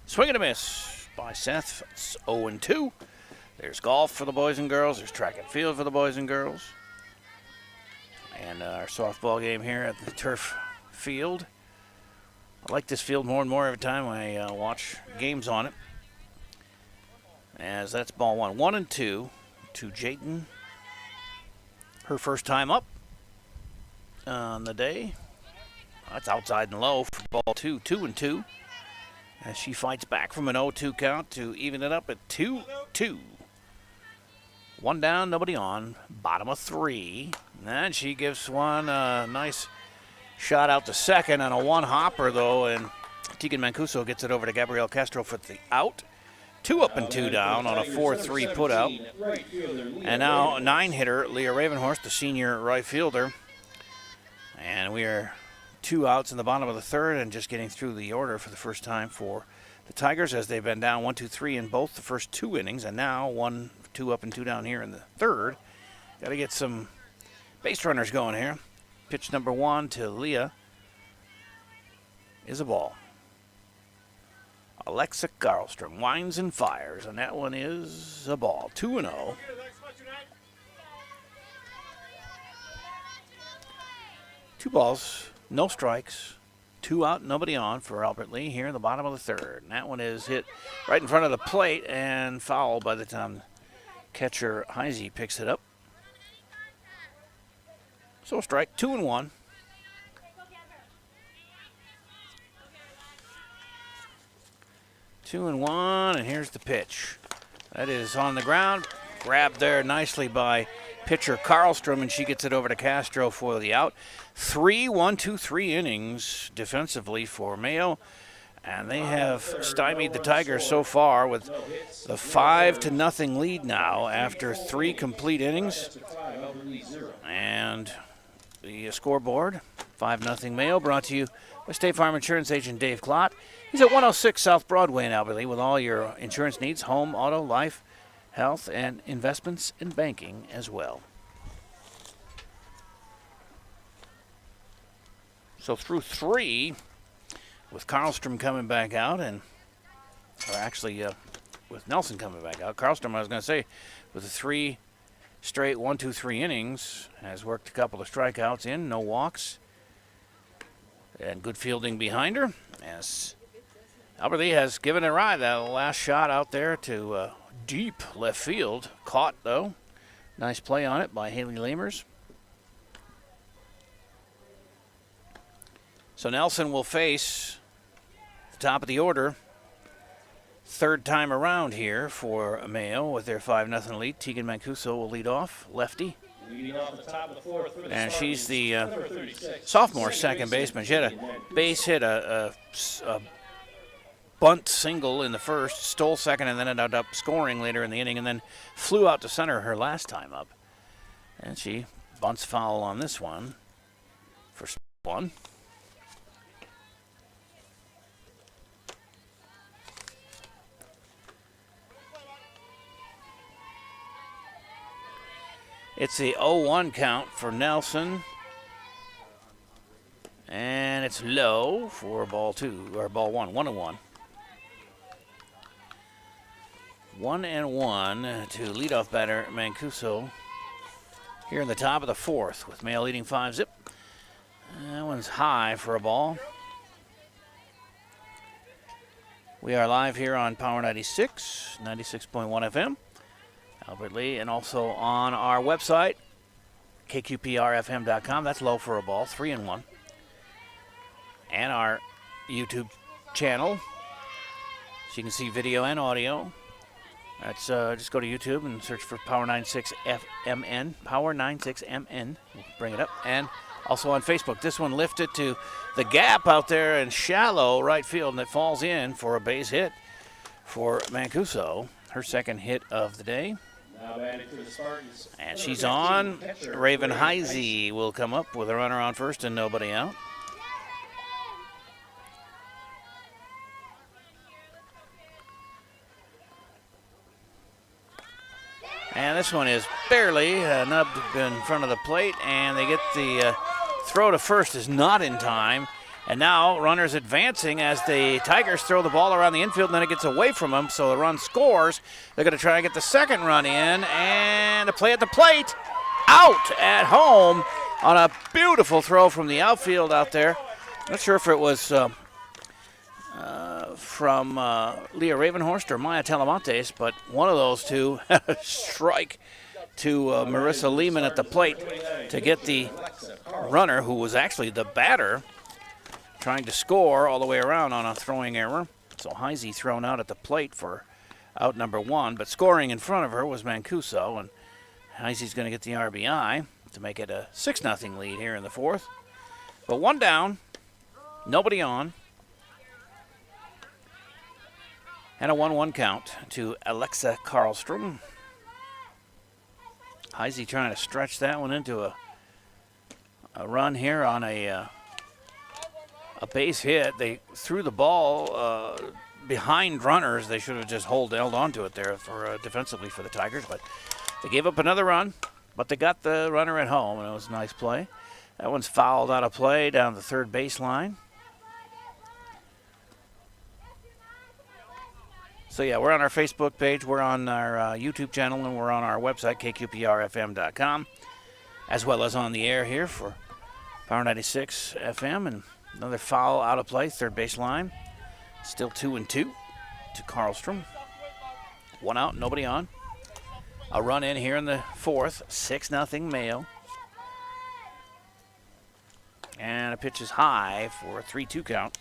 Swing and a miss by Seth. It's 0-2. There's golf for the boys and girls. There's track and field for the boys and girls. And our softball game here at the turf field. I like this field more and more every time I watch games on it. As that's ball 1. 1-2 to Jayton. Her first time up on the day. That's outside and low for ball 2. 2-2. As she fights back from an 0-2 count to even it up at 2-2. 1 down, nobody on. Bottom of 3. And she gives one a nice shot out to second on a 1-hopper, though. And Tegan Mancuso gets it over to Gabriella Castro for the out. 2 up and 2 down on a 4-3 put out. And now a 9-hitter, Leah Ravenhorst, the senior right fielder. And we are 2 outs in the bottom of the third and just getting through the order for the first time for the Tigers as they've been down 1-2-3 in both the first 2 innings, and now 1-2 up and 2 down here in the third. Got to get some Base runners going here. Pitch number 1 to Leah is a ball. Alexa Karlstrom winds and fires, and that one is a ball. 2-0. 2 balls, no strikes, 2 out, nobody on for Albert Lee here in the bottom of the 3rd. And that one is hit right in front of the plate and foul by the time catcher Heisey picks it up. So a strike, 2-1. Two and one, and here's the pitch. That is on the ground, grabbed there nicely by pitcher Karlstrom, and she gets it over to Castro for the out. 3 innings defensively for Mayo, and they have stymied the Tigers so far with the 5-0 lead now after 3 complete innings. And the scoreboard, 5-0 Mayo, brought to you by State Farm Insurance Agent Dave Klott. He's at 106 South Broadway in Alberley with all your insurance needs, home, auto, life, health, and investments and banking as well. So through 3, with Karlstrom coming back out, with Nelson coming back out. Karlstrom, I was going to say, with the 3 straight 1-2-3 innings, has worked a couple of strikeouts in, no walks, and good fielding behind her. As Albert Lee has given it a ride. That last shot out there to deep left field. Caught, though. Nice play on it by Haley Lamers. So Nelson will face the top of the order. 3rd time around here for Mayo with their 5-0 lead. Tegan Mancuso will lead off, lefty. Leading off the top of the 4th for the And Spartans, she's the number 36, sophomore second baseman. She had a base hit, a bunt single in the 1st, stole 2nd, and then ended up scoring later in the inning, and then flew out to center her last time up. And she bunts foul on this one for 1. It's the 0-1 count for Nelson. And it's low for ball 2, or ball 1, 1-1. 1-1 to leadoff batter Mancuso here in the top of the 4th with Mayo leading 5-0. That one's high for a ball. We are live here on Power 96, 96.1 FM. Albert Lee, and also on our website, kqprfm.com. That's low for a ball, 3-1. And our YouTube channel, so you can see video and audio. That's just go to YouTube and search for Power 96 FMN, Power 96 MN. We'll bring it up. And also on Facebook. This one lifted to the gap out there in shallow right field, and it falls in for a base hit for Mancuso, her 2nd hit of the day. Now batting for the Spartans. And she's on. Raven Heisey will come up with a runner on first and nobody out. And this one is barely nubbed in front of the plate, and they get the throw to first is not in time. And now runners advancing as the Tigers throw the ball around the infield, and then it gets away from them, so the run scores. They're going to try and get the 2nd run in, and a play at the plate. Out at home on a beautiful throw from the outfield out there. Not sure if it was from Leah Ravenhorst or Maya Telemontes, but one of those two had a strike to Marissa Lehman at the plate to get the runner, who was actually the batter, trying to score all the way around on a throwing error. So Heisey thrown out at the plate for out number 1, but scoring in front of her was Mancuso, and Heisey's going to get the RBI to make it a 6-0 lead here in the 4th. But 1 down, nobody on, and a 1-1 count to Alexa Karlstrom. Heisey trying to stretch that one into a run here on a base hit. They threw the ball behind runners. They should have just held on to it there for defensively for the Tigers, but they gave up another run. but they got the runner at home, and it was a nice play. That one's fouled out of play down the third baseline. So, yeah, we're on our Facebook page, we're on our YouTube channel, and we're on our website, kqprfm.com, as well as on the air here for Power 96 FM. And another foul out of play, third baseline. Still 2-2 to Karlstrom. One out, nobody on. A run in here in the fourth, 6-0 Mayo. And a pitch is high for a 3-2 count.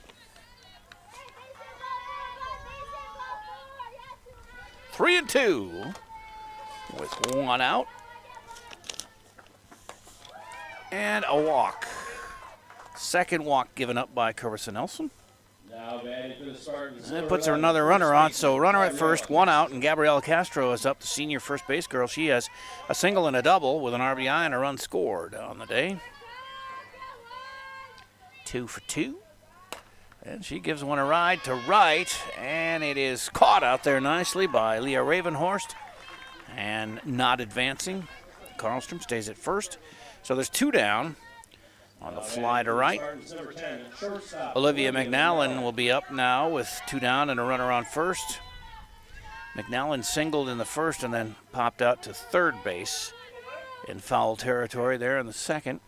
3-2 with one out. And a walk. Second walk given up by Carissa Nelson. Now batting for the Spartans. And that puts another runner on. So runner at first, one out, and Gabriella Castro is up, the senior first base girl. She has a single and a double with an RBI and a run scored on the day. 2 for 2. And she gives one a ride to right, and it is caught out there nicely by Leah Ravenhorst and not advancing. Karlstrom stays at first. So there's two down on the fly to right. Olivia McNallen will be up now with two down and a runner on first. McNallen singled in the first and then popped out to third base in foul territory there in the second.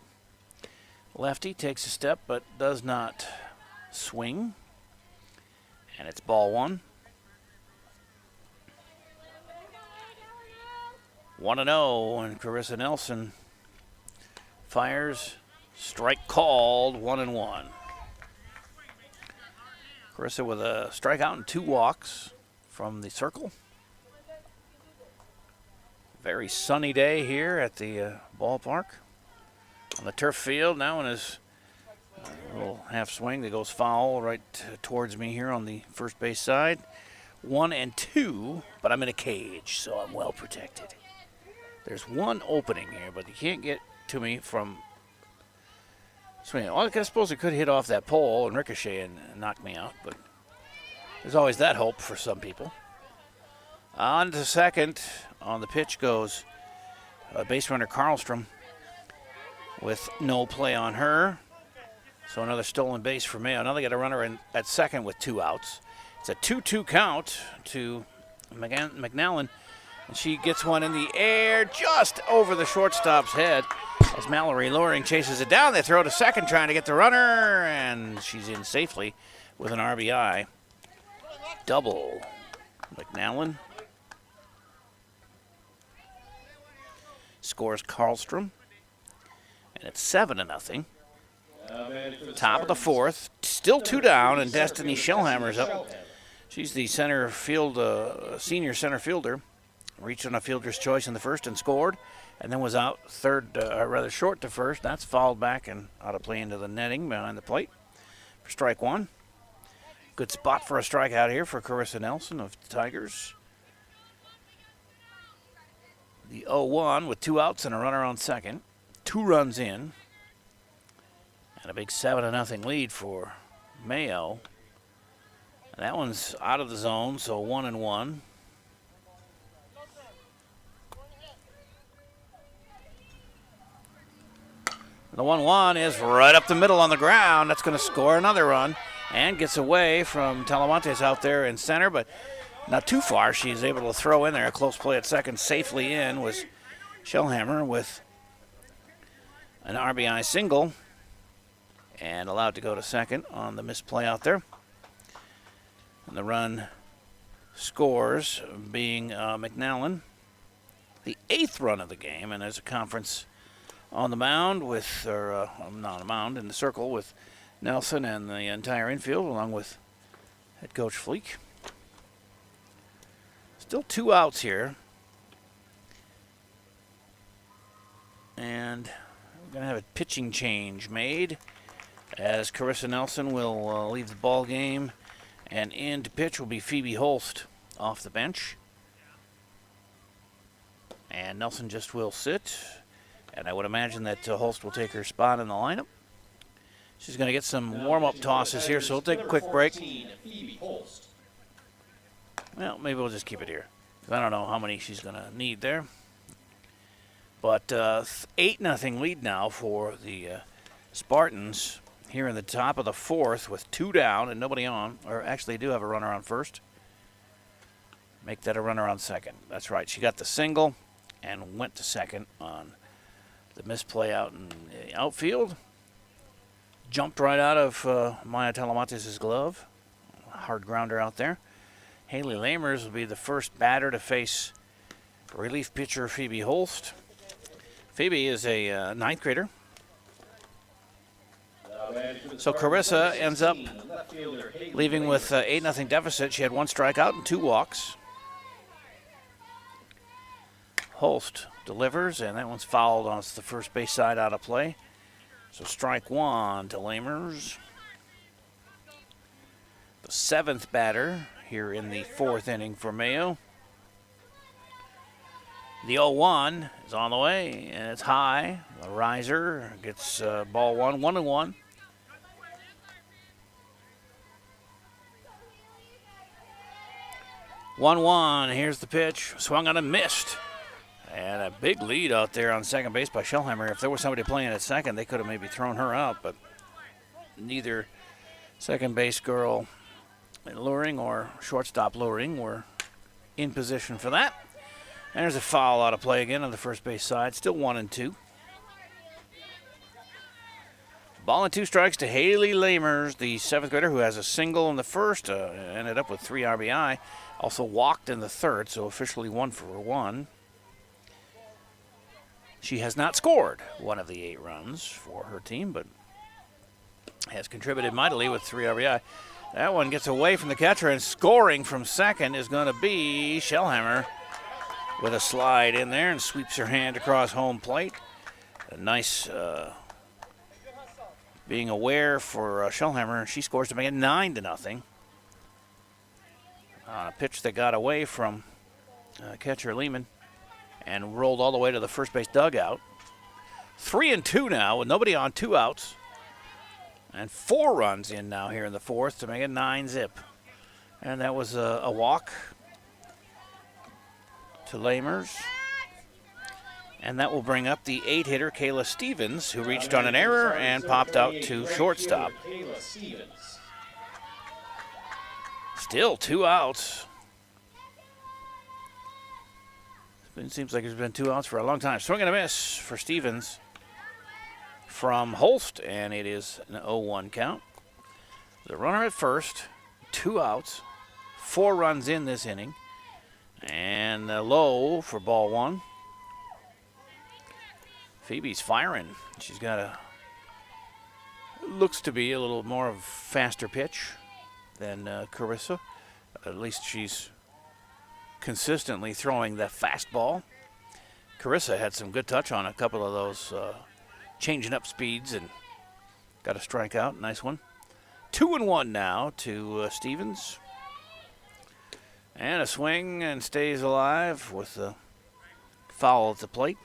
Lefty takes a step but does not swing, and it's ball one. 1-0, and Carissa Nelson fires. Strike called, 1-1. Carissa with a strikeout and two walks from the circle. Very sunny day here at the ballpark. On the turf field now in his little half swing that goes foul right towards me here on the first base side. 1-2, but I'm in a cage, so I'm well protected. There's one opening here, but you can't get to me from swinging. Well, I suppose it could hit off that pole and ricochet and knock me out, but there's always that hope for some people. On to second. On the pitch goes base runner Karlstrom with no play on her. So another stolen base for Mayo. Now they got a runner in at second with two outs. It's a 2-2 count to McNallen, and she gets one in the air just over the shortstop's head as Mallory Loring chases it down. They throw to second trying to get the runner, and she's in safely with an RBI. Double. McNallen scores Karlstrom, and it's 7-0. Top of the fourth, still two down, and Destiny Shellhammer's up. She's the center field, senior center fielder. Reached on a fielder's choice in the first and scored, and then was out rather short to first. That's fouled back and out of play into the netting behind the plate for strike one. Good spot for a strikeout here for Carissa Nelson of the Tigers. The 0-1 with two outs and a runner on second. 2 runs in. And a big 7-0 lead for Mayo. And that one's out of the zone, so 1-1. The 1-1 is right up the middle on the ground. That's going to score another run and gets away from Talamontes out there in center, but not too far. She's able to throw in there. A close play at second safely in was Shellhammer with an RBI single and allowed to go to second on the misplay out there. And the run scores being McNallen, the 8th run of the game, and there's a conference on the mound with, or not on the mound, in the circle with Nelson and the entire infield, along with head coach Fleek. Still 2 outs here. And we're going to have a pitching change made as Carissa Nelson will leave the ball game, and in to pitch will be Phoebe Holst off the bench. And Nelson just will sit. And I would imagine that Holst will take her spot in the lineup. She's going to get some warm-up tosses here, so we'll take a quick break. Well, maybe we'll just keep it here. I don't know how many she's going to need there. But 8-0 lead now for the Spartans here in the top of the fourth with 2 down and nobody on. Or actually, they do have a runner on first. Make that a runner on second. That's right. She got the single and went to second on the misplay out in the outfield. Jumped right out of Maya Talamantes' glove. Hard grounder out there. Haley Lamers will be the first batter to face relief pitcher Phoebe Holst. Phoebe is a ninth grader. So Carissa ends up leaving with 8-0 deficit. She had 1 strikeout and 2 walks. Holst delivers, and that one's fouled on the first base side out of play. So strike 1 to Lamers. The 7th batter here in the 4th inning for Mayo. The 0-1 is on the way, and it's high. The riser gets ball 1, 1-1. Here's the pitch. Swung on and missed. And a big lead out there on second base by Shellhammer. If there was somebody playing at second, they could have maybe thrown her out, but neither second base girl Luring or shortstop Luring were in position for that. And there's a foul out of play again on the first base side. Still 1-2. Ball and 2 strikes to Haley Lamers, the 7th grader, who has a single in the first, ended up with 3 RBI. Also walked in the third, so officially 1 for 1. She has not scored one of the 8 runs for her team, but has contributed mightily with 3 RBI. That one gets away from the catcher, and scoring from second is going to be Shellhammer with a slide in there and sweeps her hand across home plate. A nice being aware for Shellhammer. She scores to make it 9-0 on a pitch that got away from catcher Lehman and rolled all the way to the first base dugout. 3-2 now with nobody on, 2 outs. And 4 runs in now here in the 4th to make it 9-0. And that was a walk to Lamers. And that will bring up the 8-hitter Kayla Stevens, who reached on an error and popped out to shortstop. Still 2 outs. It seems like there's been 2 outs for a long time. Swing and a miss for Stevens from Holst, and it is an 0-1 count. The runner at first, 2 outs, 4 runs in this inning, and low for ball 1. Phoebe's firing. She's got looks to be a little more of a faster pitch than Carissa. At least she's consistently throwing the fastball. Carissa had some good touch on a couple of those changing up speeds and got a strikeout. Nice one. 2-1 now to Stevens. And a swing and stays alive with a foul at the plate.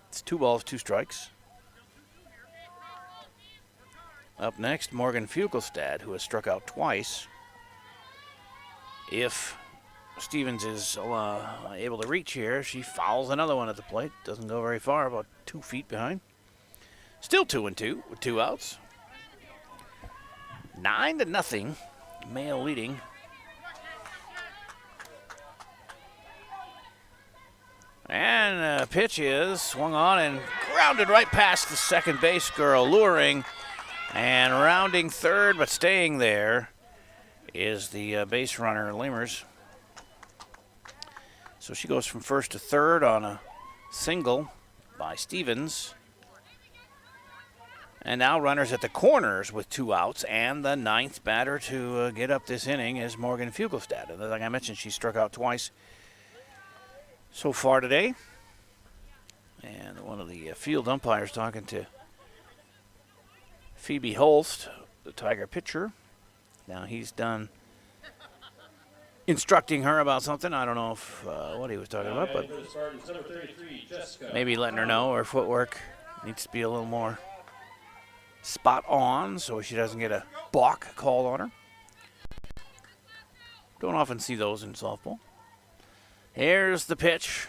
It's 2 balls, 2 strikes. Up next, Morgan Fuglestad, who has struck out twice. If Stevens is able to reach here, she fouls another one at the plate. Doesn't go very far, about 2 feet behind. Still 2-2 with 2 outs. 9-0, Mayo leading. And the pitch is swung on and grounded right past the second base girl, Luring. And rounding third, but staying there, is the base runner, Lamers. So she goes from first to third on a single by Stevens. And now runners at the corners with 2 outs, and the 9th batter to get up this inning is Morgan Fuglestad. And like I mentioned, she struck out twice so far today. And one of the field umpires talking to Phoebe Holst, the Tiger pitcher. Now he's done instructing her about something. I don't know if what he was talking about, but maybe letting her know her footwork needs to be a little more spot on so she doesn't get a balk called on her. Don't often see those in softball. Here's the pitch.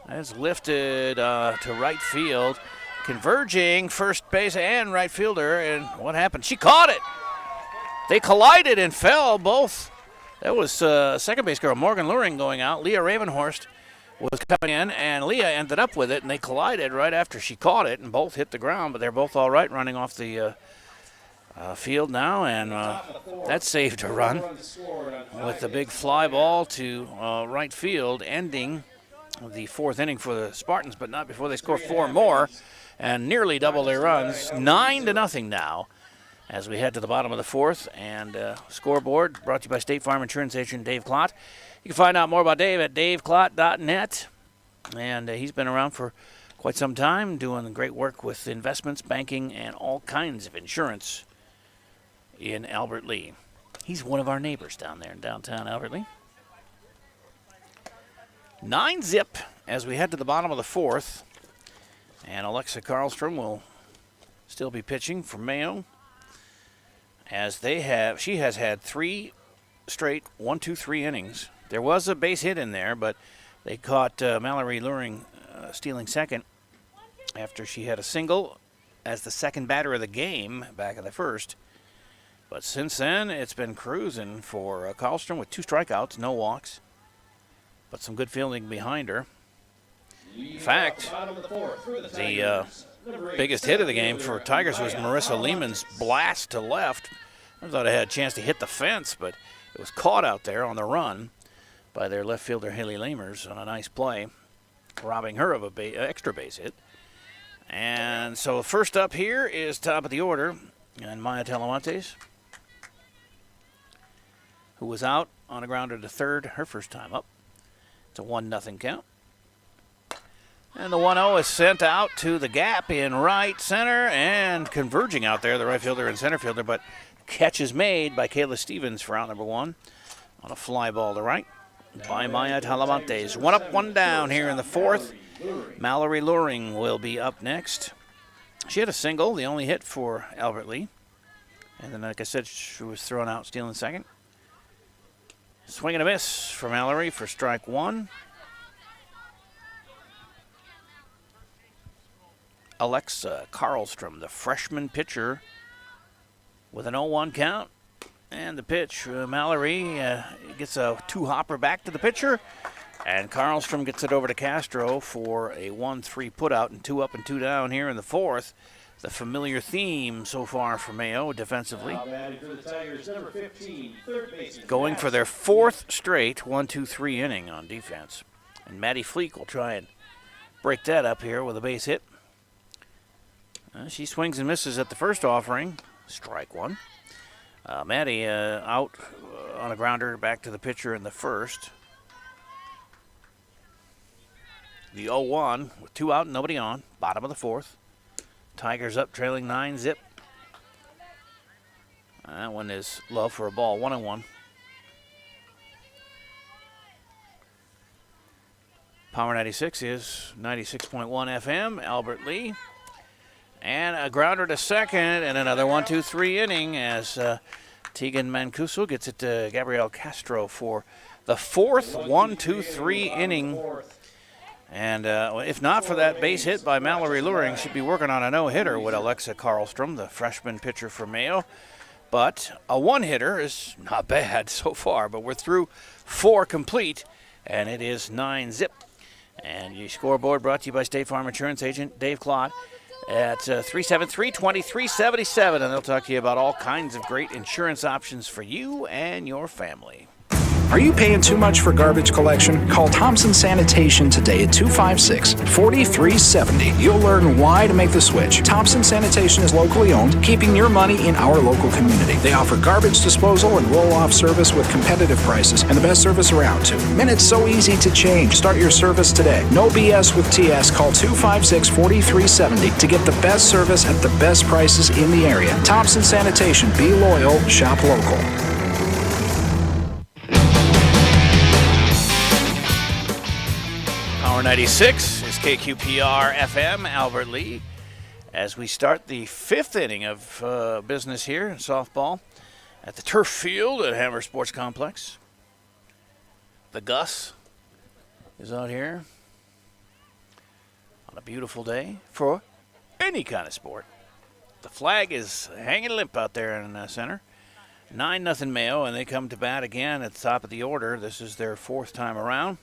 That's lifted to right field. Converging first base and right fielder. And what happened? She caught it. They collided and fell both. That was second base girl Morgan Luring going out. Leah Ravenhorst was coming in, and Leah ended up with it, and they collided right after she caught it, and both hit the ground, but they're both all right running off the field now, and that saved a run with the big fly ball to right field, ending the fourth inning for the Spartans, but not before they score four more and nearly double their runs. 9-0 now as we head to the bottom of the fourth. And scoreboard brought to you by State Farm Insurance agent Dave Klott. You can find out more about Dave at daveklott.net. And he's been around for quite some time, doing great work with investments, banking, and all kinds of insurance in Albert Lee. He's one of our neighbors down there in downtown Albert Lee. 9-0 as we head to the bottom of the fourth. And Alexa Karlstrom will still be pitching for Mayo, as she has had 3 straight 1-2-3 innings. There was a base hit in there, but they caught Mallory Luring stealing second after she had a single as the second batter of the game back in the first. But since then, it's been cruising for Karlstrom with 2 strikeouts, no walks, but some good fielding behind her. In fact, the biggest hit of the game for Tigers was Marissa Lehman's blast to left. I thought it had a chance to hit the fence, but it was caught out there on the run by their left fielder Haley Lamers on a nice play, robbing her of an extra base hit. And so first up here is top of the order, and Maya Talamantes, who was out on a grounder to third her first time up. It's a 1-0 count. And the 1-0 is sent out to the gap in right center, and converging out there, the right fielder and center fielder, but catch is made by Kayla Stevens for out number 1 on a fly ball to right by Maya Talamantes. 1 up, 1 down here in the fourth. Mallory Luring will be up next. She had a single, the only hit for Albert Lee. And then, like I said, she was thrown out stealing second. Swing and a miss for Mallory for strike 1. Alexa Karlstrom, the freshman pitcher, with an 0-1 count. And the pitch, Mallory gets a 2-hopper back to the pitcher. And Karlstrom gets it over to Castro for a 1-3 putout and 2 up and 2 down here in the fourth. The familiar theme so far for Mayo defensively. Going for their 4th straight 1-2-3 inning on defense. And Maddie Fleek will try and break that up here with a base hit. She swings and misses at the first offering. Strike 1. Maddie out on a grounder back to the pitcher in the first. The 0-1 with 2 out and nobody on. Bottom of the fourth. Tigers up trailing 9-0. That one is low for a ball. 1-1. Power 96 is 96.1 FM. Albert Lee. And a grounder to second, and another 1-2-3 inning as Tegan Mancuso gets it to Gabriella Castro for the 4th 1-2-3 inning. And if not for that base hit by Mallory Luring, she'd be working on a no-hitter with Alexa Karlstrom, the freshman pitcher for Mayo. But a one-hitter is not bad so far, but we're through 4 complete, and it is 9-0. And your scoreboard brought to you by State Farm Insurance agent Dave Klott at 373-2377, and they'll talk to you about all kinds of great insurance options for you and your family. Are you paying too much for garbage collection? Call Thompson Sanitation today at 256-4370. You'll learn why to make the switch. Thompson Sanitation is locally owned, keeping your money in our local community. They offer garbage disposal and roll-off service with competitive prices and the best service around, too. And it's so easy to change. Start your service today. No BS with TS. Call 256-4370 to get the best service at the best prices in the area. Thompson Sanitation. Be loyal. Shop local. Power 96 is KQPR FM, Albert Lee, as we start the 5th inning of business here in softball at the turf field at Hammer Sports Complex. The Gus is out here. on a beautiful day for any kind of sport. The flag is hanging limp out there in the center. 9-0 Mayo, and they come to bat again at the top of the order. This is their fourth time around.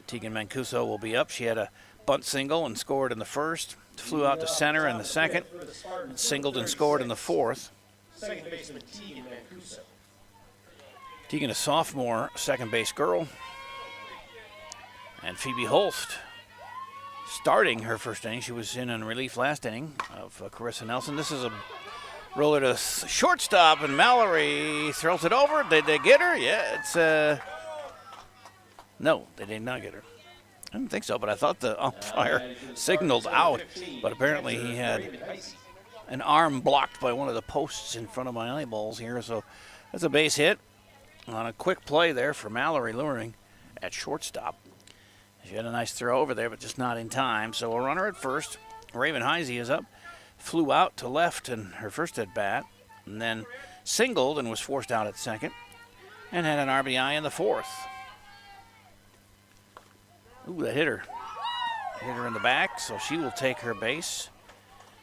Tegan Mancuso will be up. She had a bunt single and scored in the first. Flew out to center in the second. And singled and scored in the fourth. Second baseman Tegan Mancuso. Tegan, a sophomore second base girl. And Phoebe Holst starting her first inning. She was in relief last inning of Carissa Nelson. This is a roller to shortstop, and Mallory throws it over. Did they get her? Yeah, it's no, they did not get her. I didn't think so, but I thought the umpire signaled out. But apparently he had an arm blocked by one of the posts in front of my eyeballs here. So that's a base hit on a quick play there for Mallory Luring at shortstop. She had a nice throw over there, but just not in time. So a runner at first. Raven Heisey is up. Flew out to left in her first at bat, and then singled and was forced out at second, and had an RBI in the fourth. Ooh, that hit her. Hit her in the back, so she will take her base.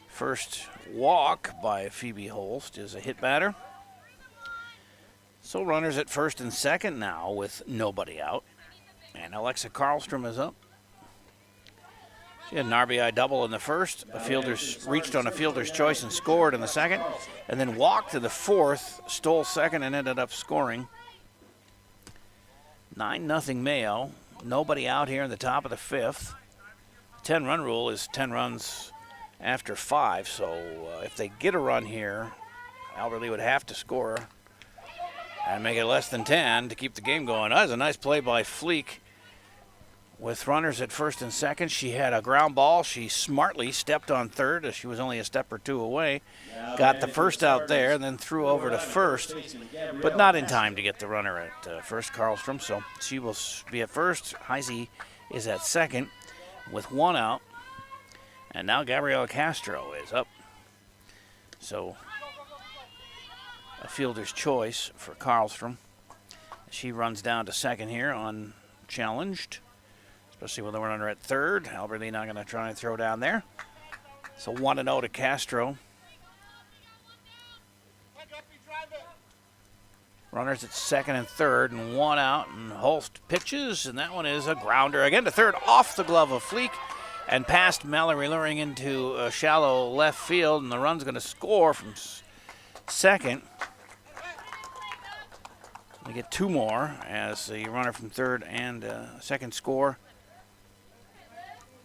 First walk by Phoebe Holst is a hit batter. So runners at first and second now with nobody out. And Alexa Karlstrom is up. She had an RBI double in the first. The fielders reached on a fielder's choice and scored in the second. And then walked to the fourth, stole second, and ended up scoring. 9-0 Mayo. Nobody out here in the top of the fifth. 10-run rule is 10 runs after 5. So if they get a run here, Alberley would have to score and make it less than 10 to keep the game going. That was a nice play by Fleek. With runners at first and second, she had a ground ball. She smartly stepped on third as she was only a step or two away. Got the first out there and then threw over to first, but not in time to get the runner at first, Karlstrom. So she will be at first. Heisey is at second with one out. And now Gabriella Castro is up. So a fielder's choice for Karlstrom. She runs down to second here unchallenged. Especially with the runner at third. Alberley not going to try and throw down there. So 1-0 to Castro. Runners at second and third, and one out. And Holst pitches, and that one is a grounder. Again to third, off the glove of Fleek, and past Mallory Luring into a shallow left field. And the run's going to score from second. We get two more as the runner from third and second score.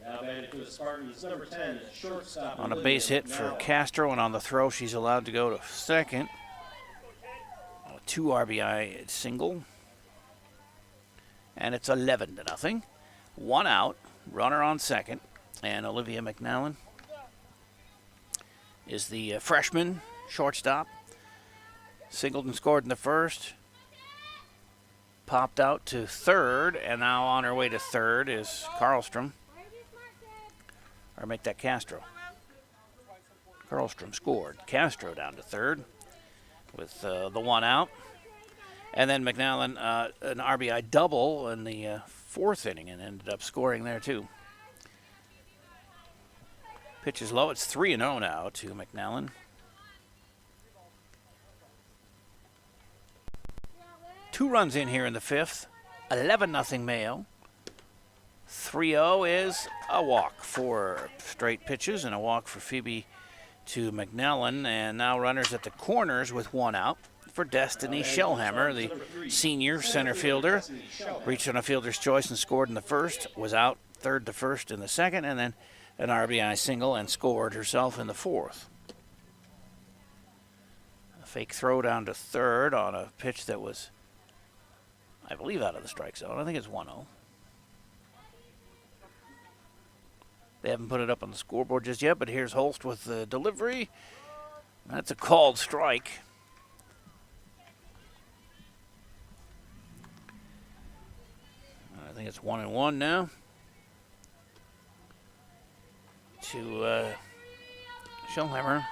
Now batting for the Spartans, number 10, shortstop. On a base hit for Castro, and on the throw, she's allowed to go to second. A 2 RBI single. And it's 11-0. One out, runner on second, and Olivia McNallen is the freshman shortstop. Singled and scored in the first. Popped out to third, and now on her way to third is Karlstrom. Or make that Castro. Karlstrom scored. Castro down to third with the one out. And then McNallen, an RBI double in the fourth inning and ended up scoring there too. Pitch is low. It's 3-0 now to McNallen. 2 runs in here in the fifth. 11-0 Mayo. 3-0 is a walk, 4 straight pitches and a walk for Phoebe to McNallen. And now runners at the corners with one out for Destiny Shellhammer, the senior center fielder. Reached on a fielder's choice and scored in the first, was out third to first in the second, and then an RBI single and scored herself in the fourth. A fake throw down to third on a pitch that was, I believe, out of the strike zone. I think it's 1-0. They haven't put it up on the scoreboard just yet, but here's Holst with the delivery. That's a called strike. I think it's 1-1 now. To Shellhammer.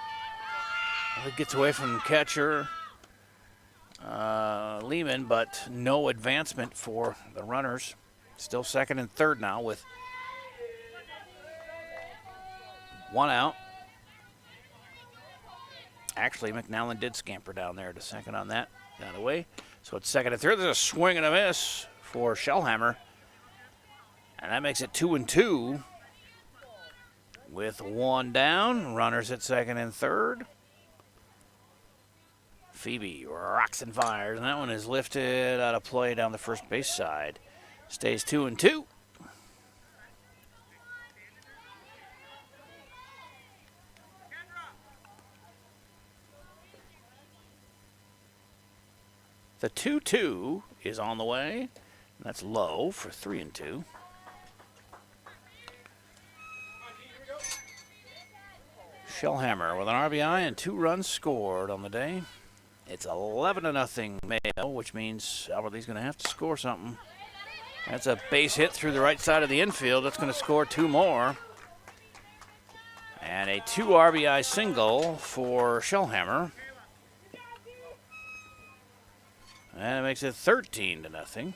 It gets away from catcher Lehman, but no advancement for the runners. Still second and third now with One out. Actually, McNallen did scamper down there to second on that. Out away. So it's second and third. There's a swing and a miss for Shellhammer. And that makes it 2-2. With one down. Runners at second and third. Phoebe rocks and fires. And that one is lifted out of play down the first base side. Stays 2-2. The 2-2 is on the way. That's low for 3-2. Shellhammer with an RBI and 2 runs scored on the day. It's 11-0 Mayo, which means Albert Lee's going to have to score something. That's a base hit through the right side of the infield. That's going to score 2 more. And a 2 RBI single for Shellhammer. And it makes it 13-0.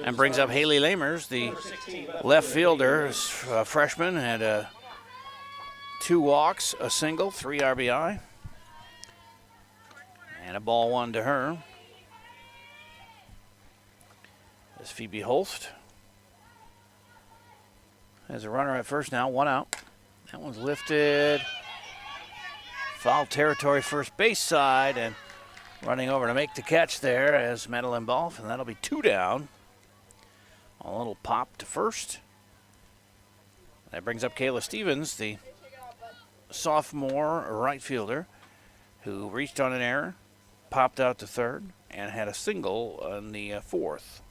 And brings up Haley Lamers, the left fielder, freshman, had 2 walks, a single, 3 RBI. And a ball 1 to her. As Phoebe Holst has a runner at first now, 1 out. That one's lifted. Foul territory, first base side, and running over to make the catch there as Madeline Balf, and that'll be 2 down. A little pop to first. That brings up Kayla Stevens, the sophomore right fielder, who reached on an error, popped out to third, and had a single on the fourth.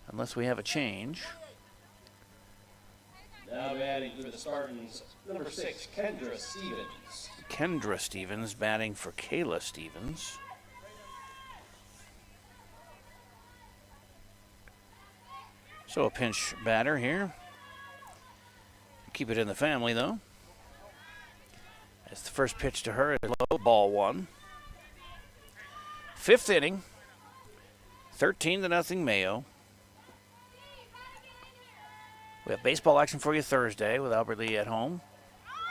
Unless we have a change. Now batting for the Spartans, number 6, Kendra Stevens. Kendra Stevens batting for Kayla Stevens. So a pinch batter here. Keep it in the family, though. As the first pitch to her is low, ball 1. 5th inning, 13-0 Mayo. We have baseball action for you Thursday with Albert Lee at home.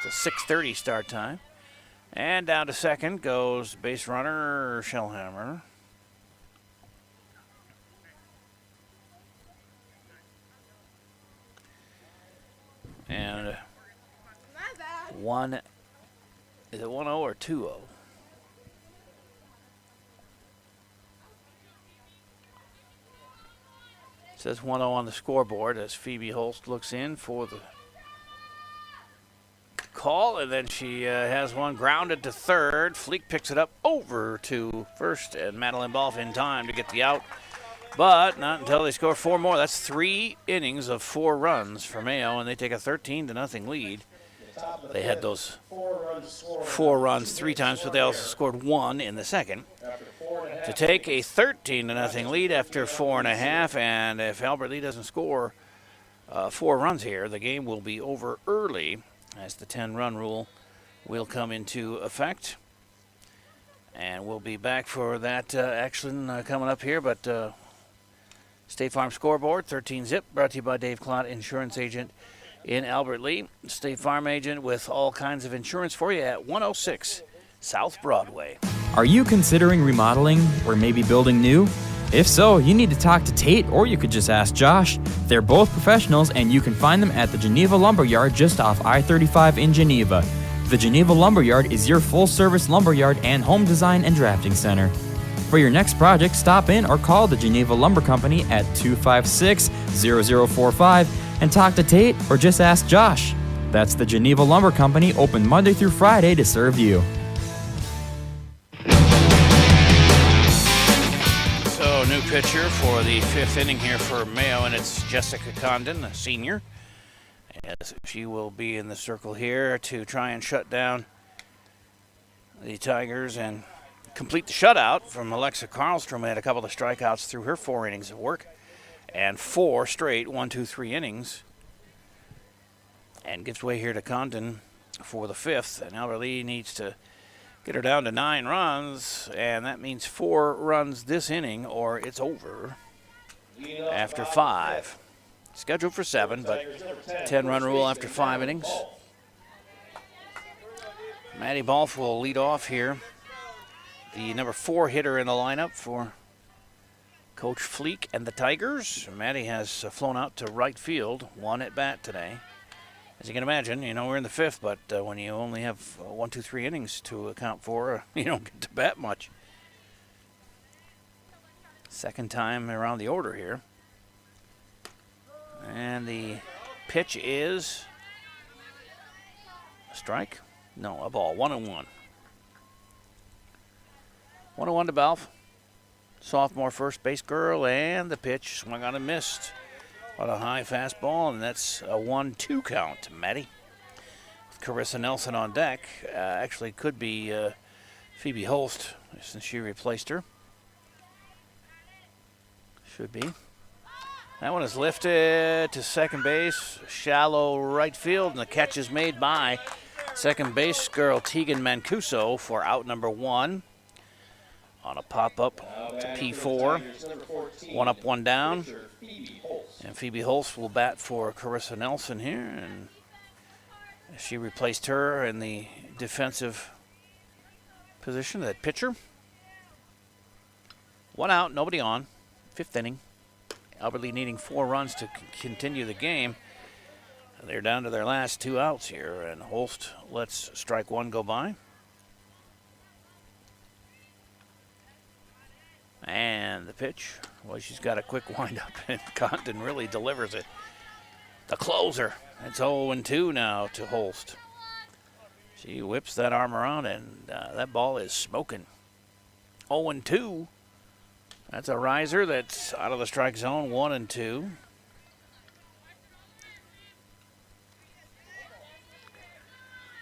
It's a 6:30 start time. And down to second goes base runner Shellhammer. And is it 1-0 or 2-0? It says 1-0 on the scoreboard as Phoebe Holst looks in for the call, and then she has one grounded to third. Fleek picks it up over to first, and Madeline Balf in time to get the out. But not until they score 4 more. That's 3 innings of 4 runs for Mayo, and they take a 13-0 lead. They had those 4 runs 3 times, but they also scored 1 in the second. To take a 13-0 lead after 4.5, and if Albert Lee doesn't score 4 runs here, the game will be over early as the 10-run rule will come into effect. And we'll be back for that action coming up here, but State Farm Scoreboard, 13-zip, brought to you by Dave Klott, insurance agent in Albert Lee. State Farm agent with all kinds of insurance for you at 106 South Broadway. Are you considering remodeling or maybe building new? If so, you need to talk to Tate, or you could just ask Josh. They're both professionals, and you can find them at the Geneva Lumberyard just off I-35 in Geneva. The Geneva Lumberyard is your full-service lumberyard and home design and drafting center. For your next project, stop in or call the Geneva Lumber Company at 256-0045 and talk to Tate, or just ask Josh. That's the Geneva Lumber Company, open Monday through Friday to serve you. So, new pitcher for the 5th inning here for Mayo, and it's Jessica Condon, a senior. As she will be in the circle here to try and shut down the Tigers and complete the shutout from Alexa Karlstrom. Had a couple of strikeouts through her 4 innings of work, and 4 straight 1-2-3 innings, and gives way here to Condon for the 5th. And Albert Lee needs to get her down to 9 runs, and that means 4 runs this inning or it's over after 5. Scheduled for 7, but 10-run rule after 5 innings. Maddie Balf will lead off here. The number 4 hitter in the lineup for Coach Fleek and the Tigers. Maddie has flown out to right field, 1 at bat today. As you can imagine, we're in the 5th, but when you only have 1, 2, 3 innings to account for, you don't get to bat much. Second time around the order here. And the pitch is a strike? No, a ball. 1-1. 1-1 to Balf. Sophomore first base girl, and the pitch swung on and missed. What a high fastball, and that's a 1-2 count to Maddie. With Carissa Nelson on deck, actually could be Phoebe Holst since she replaced her. Should be. That one is lifted to second base, shallow right field, and the catch is made by second base girl Tegan Mancuso for out number 1. On a pop-up to P4. 1 up, 1 down. And Phoebe Holst will bat for Carissa Nelson here. And she replaced her in the defensive position, that pitcher. 1 out, nobody on. 5th inning. Albertley needing 4 runs to continue the game. They're down to their last 2 outs here. And Holst lets strike 1 go by. And the pitch, well, she's got a quick windup, and Condon really delivers it. The closer. It's 0-2 now to Holst. She whips that arm around, and that ball is smoking. 0-2. That's a riser that's out of the strike zone, 1-2.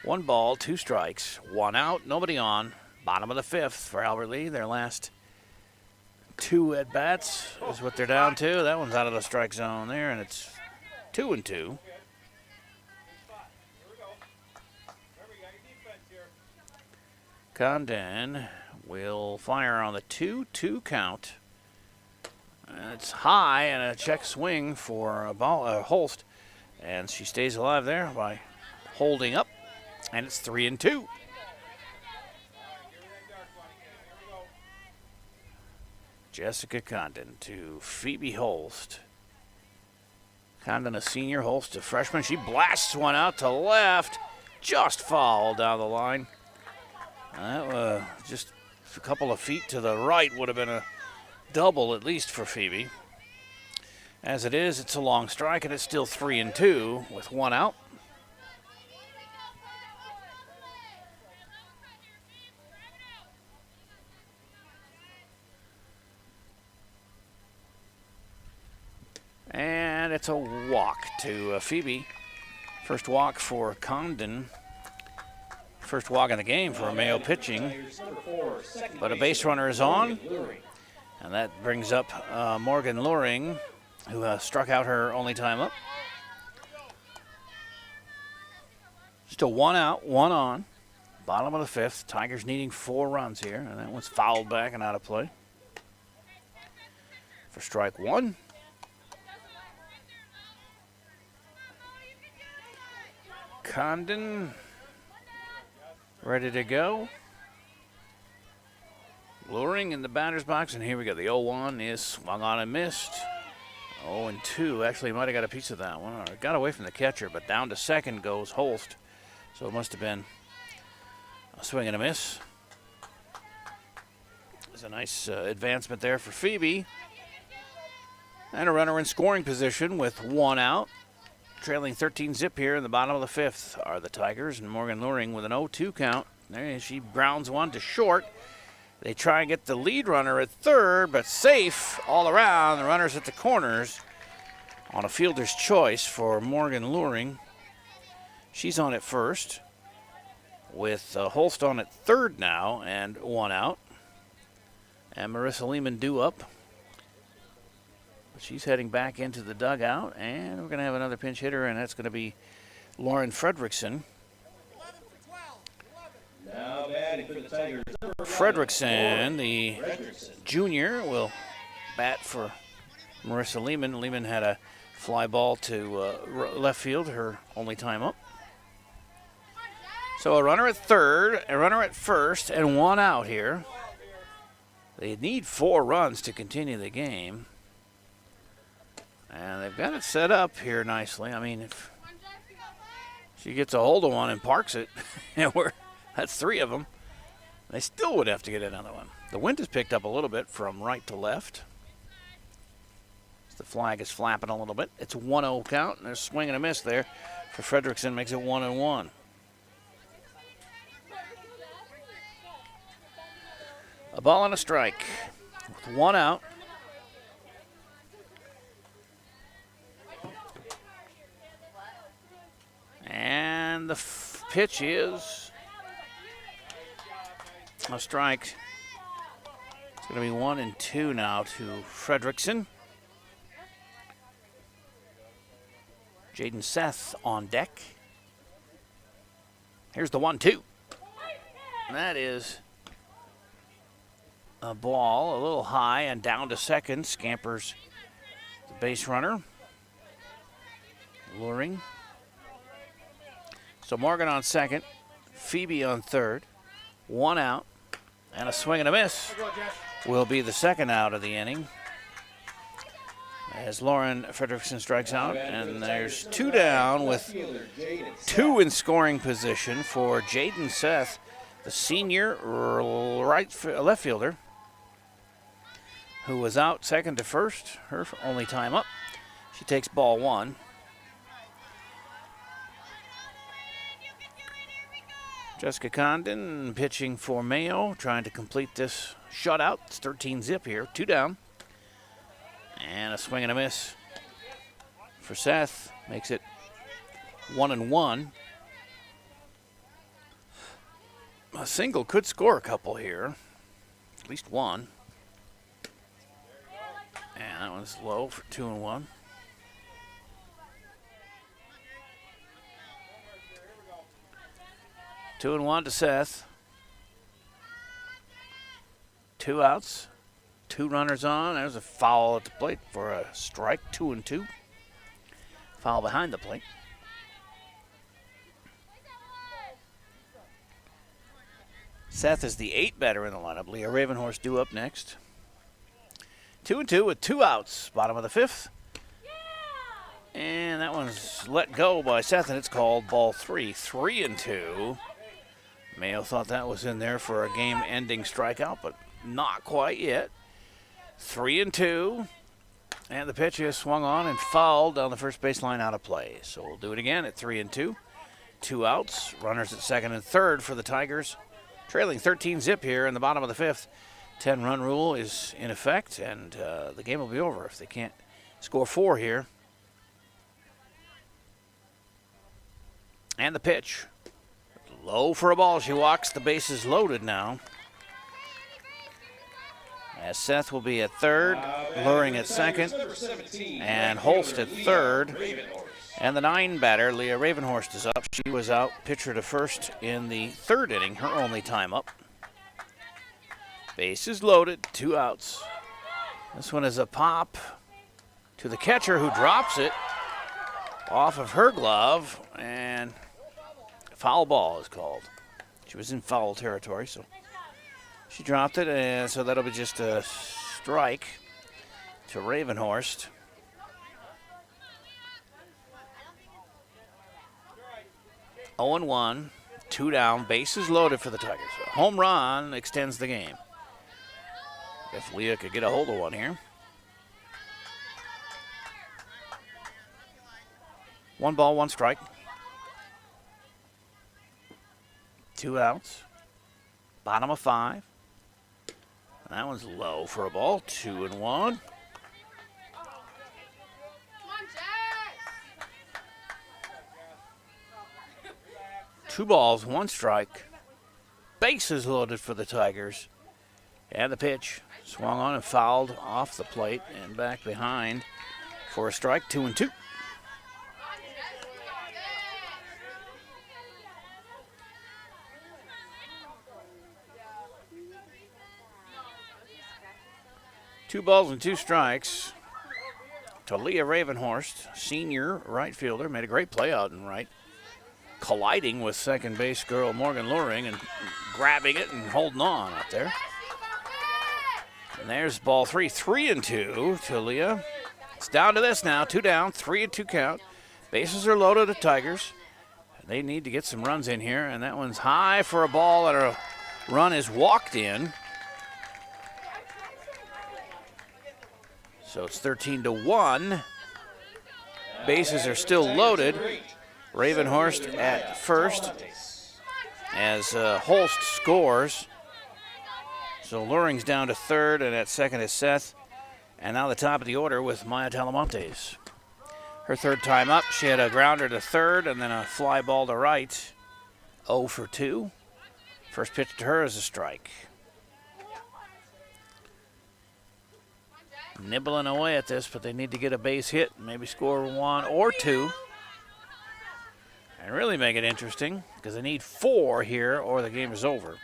One ball, 2 strikes, 1 out, nobody on. Bottom of the 5th for Albertley, their last 2 at-bats is what they're down to. That one's out of the strike zone there, and it's 2-2. Condon will fire on the 2-2 count. It's high and a check swing for Holst, and she stays alive there by holding up, and it's 3-2. Jessica Condon to Phoebe Holst. Condon a senior, Holst a freshman. She blasts one out to left, just fouled down the line. That just a couple of feet to the right would have been a double at least for Phoebe. As it is, it's a long strike, and it's still 3-2 with 1 out. And it's a walk to Phoebe. First walk for Condon. First walk in the game for Mayo pitching. But a base runner is on. And that brings up Morgan Luring, who struck out her only time up. Still 1 out, 1 on. Bottom of the 5th. Tigers needing 4 runs here. And that one's fouled back and out of play. For strike 1. Condon ready to go. Luring in the batter's box, and here we go. The 0-1 is swung on and missed. 0-2. Actually, might have got a piece of that one. Or got away from the catcher, but down to second goes Holst. So it must have been a swing and a miss. There's a nice advancement there for Phoebe. And a runner in scoring position with 1 out. Trailing 13-zip here in the bottom of the 5th are the Tigers, and Morgan Luring with an 0-2 count. There she grounds one to short. They try and get the lead runner at third, but safe all around. The runners at the corners on a fielder's choice for Morgan Luring. She's on at first with Holst on at third now and 1 out. And Marissa Lehman due up. She's heading back into the dugout, and we're going to have another pinch hitter, and that's going to be Lauren Frederickson. Now batting for the Tigers. Frederickson, the junior, will bat for Marissa Lehman. Lehman had a Fly ball to left field, her only time up. So a runner at third, a runner at first, and one out here. They need 4 runs to continue the game. And they've got it set up here nicely. I mean, if she gets a hold of one and parks it, that's 3 of them, they still would have to get another one. The wind has picked up a little bit from right to left. The flag is flapping a little bit. It's a 1-0 count, and there's a swing and a miss there for Frederickson, makes it 1-1. A ball and a strike with 1 out. And the pitch is a strike. It's going to be 1-2 now to Frederickson. Jaden Seth on deck. Here's the 1-2. That is a ball a little high and down to second. Scampers the base runner. Luring. So Morgan on second. Phoebe on third. 1 out. And a swing and a miss will be the second out of the inning. As Lauren Frederickson strikes out, and there's 2 down with 2 in scoring position for Jaden Seth, the senior left fielder, who was out second to first, her only time up. She takes ball 1. Jessica Condon pitching for Mayo, trying to complete this shutout. It's 13 zip here, 2 down. And a swing and a miss for Seth. Makes it 1-1. A single could score a couple here. At least one. And that one's low for 2-1. Two and 1 to Seth. 2 outs. 2 runners on. There's a foul at the plate for a strike. 2-2. Foul behind the plate. Seth is the 8 batter in the lineup. Leah Ravenhorst due up next. 2-2 with 2 outs. Bottom of the 5th. And that one's let go by Seth, and it's called ball 3. 3-2. Mayo thought that was in there for a game-ending strikeout, but not quite yet. 3-2, and the pitch is swung on and fouled down the first baseline out of play. So we'll do it again at 3-2. 2 outs, runners at second and third for the Tigers. Trailing 13 zip here in the bottom of the 5th. 10-run rule is in effect, and the game will be over if they can't score 4 here. And the pitch. Low for a ball. She walks. The base is loaded now. As Seth will be at third, Luring at second, and Holst at third. And the 9 batter, Leah Ravenhorst, is up. She was out pitcher to first in the 3rd inning, her only time up. Base is loaded, 2 outs. This one is a pop to the catcher, who drops it off of her glove, and foul ball is called. She was in foul territory, so she dropped it, and so that'll be just a strike to Ravenhorst. Oh and 1, 2 down, bases loaded for the Tigers. A home run extends the game. If Leah could get a hold of one here. 1 ball, 1 strike. 2 outs. Bottom of 5. That one's low for a ball. 2-1. 2 balls, 1 strike. Bases loaded for the Tigers. And the pitch swung on and fouled off the plate and back behind for a strike. 2-2. Two balls and 2 strikes to Leah Ravenhorst, senior right fielder. Made a great play out in right, colliding with second base girl Morgan Luring and grabbing it and holding on out there. And there's ball 3, 3-2 to Leah. It's down to this now, 2 down, 3-2 count. Bases are loaded at Tigers. They need to get some runs in here, and that one's high for a ball, and a run is walked in. So it's 13-1. Bases are still loaded. Ravenhorst at first as Holst scores. So Luring's down to third, and at second is Seth. And now the top of the order with Maya Talamontes. Her third time up, she had a grounder to third and then a fly ball to right. 0 for 2. First pitch to her is a strike. Nibbling away at this, but they need to get a base hit, maybe score 1 or 2. And really make it interesting, because they need 4 here or the game is over.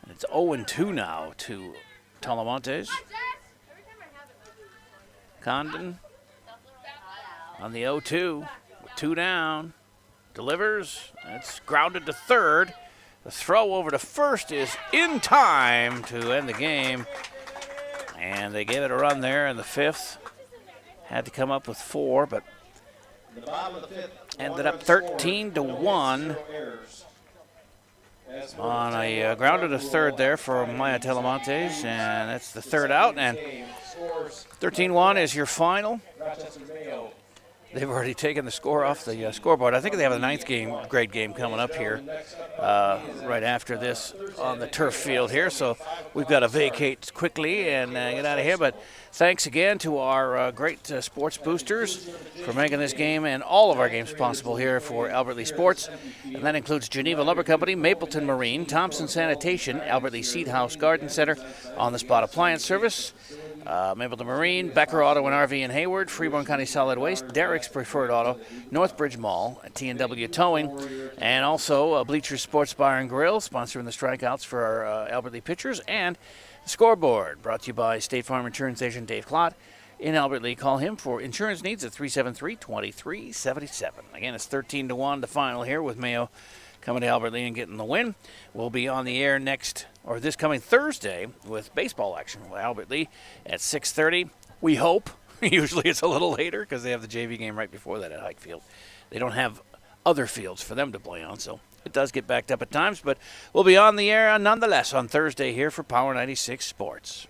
And it's 0-2 now to Talamontes. Condon on the 0-2, with 2 down, delivers. It's grounded to third. The throw over to first is in time to end the game. And they gave it a run there in the 5th. Had to come up with 4, but ended up 13-1 on a grounder to third there for Maya Talamontes. And that's the third out. And 13-1 is your final. Rochester Mayo. They've already taken the score off the scoreboard. I think they have a 9th grade game coming up here right after this on the turf field here. So we've got to vacate quickly and get out of here. But thanks again to our great sports boosters for making this game and all of our games possible here for Albert Lee Sports. And that includes Geneva Lumber Company, Mapleton Marine, Thompson Sanitation, Albert Lee Seed House Garden Center, On the Spot Appliance Service, Mapleton Marine, Becker Auto and RV in Hayward, Freeborn County Solid Waste, Derek's Preferred Auto, Northbridge Mall, T&W Towing, and also Bleachers Sports Bar and Grill, sponsoring the strikeouts for our Albert Lee pitchers, and the scoreboard, brought to you by State Farm Insurance Agent Dave Klott in Albert Lee. Call him for insurance needs at 373-2377. Again, it's 13-1 the final here with Mayo coming to Albert Lee and getting the win. We'll be on the air this coming Thursday with baseball action with Albert Lee at 6:30. We hope. Usually it's a little later because they have the JV game right before that at Hike Field. They don't have other fields for them to play on, so it does get backed up at times. But we'll be on the air nonetheless on Thursday here for Power 96 Sports.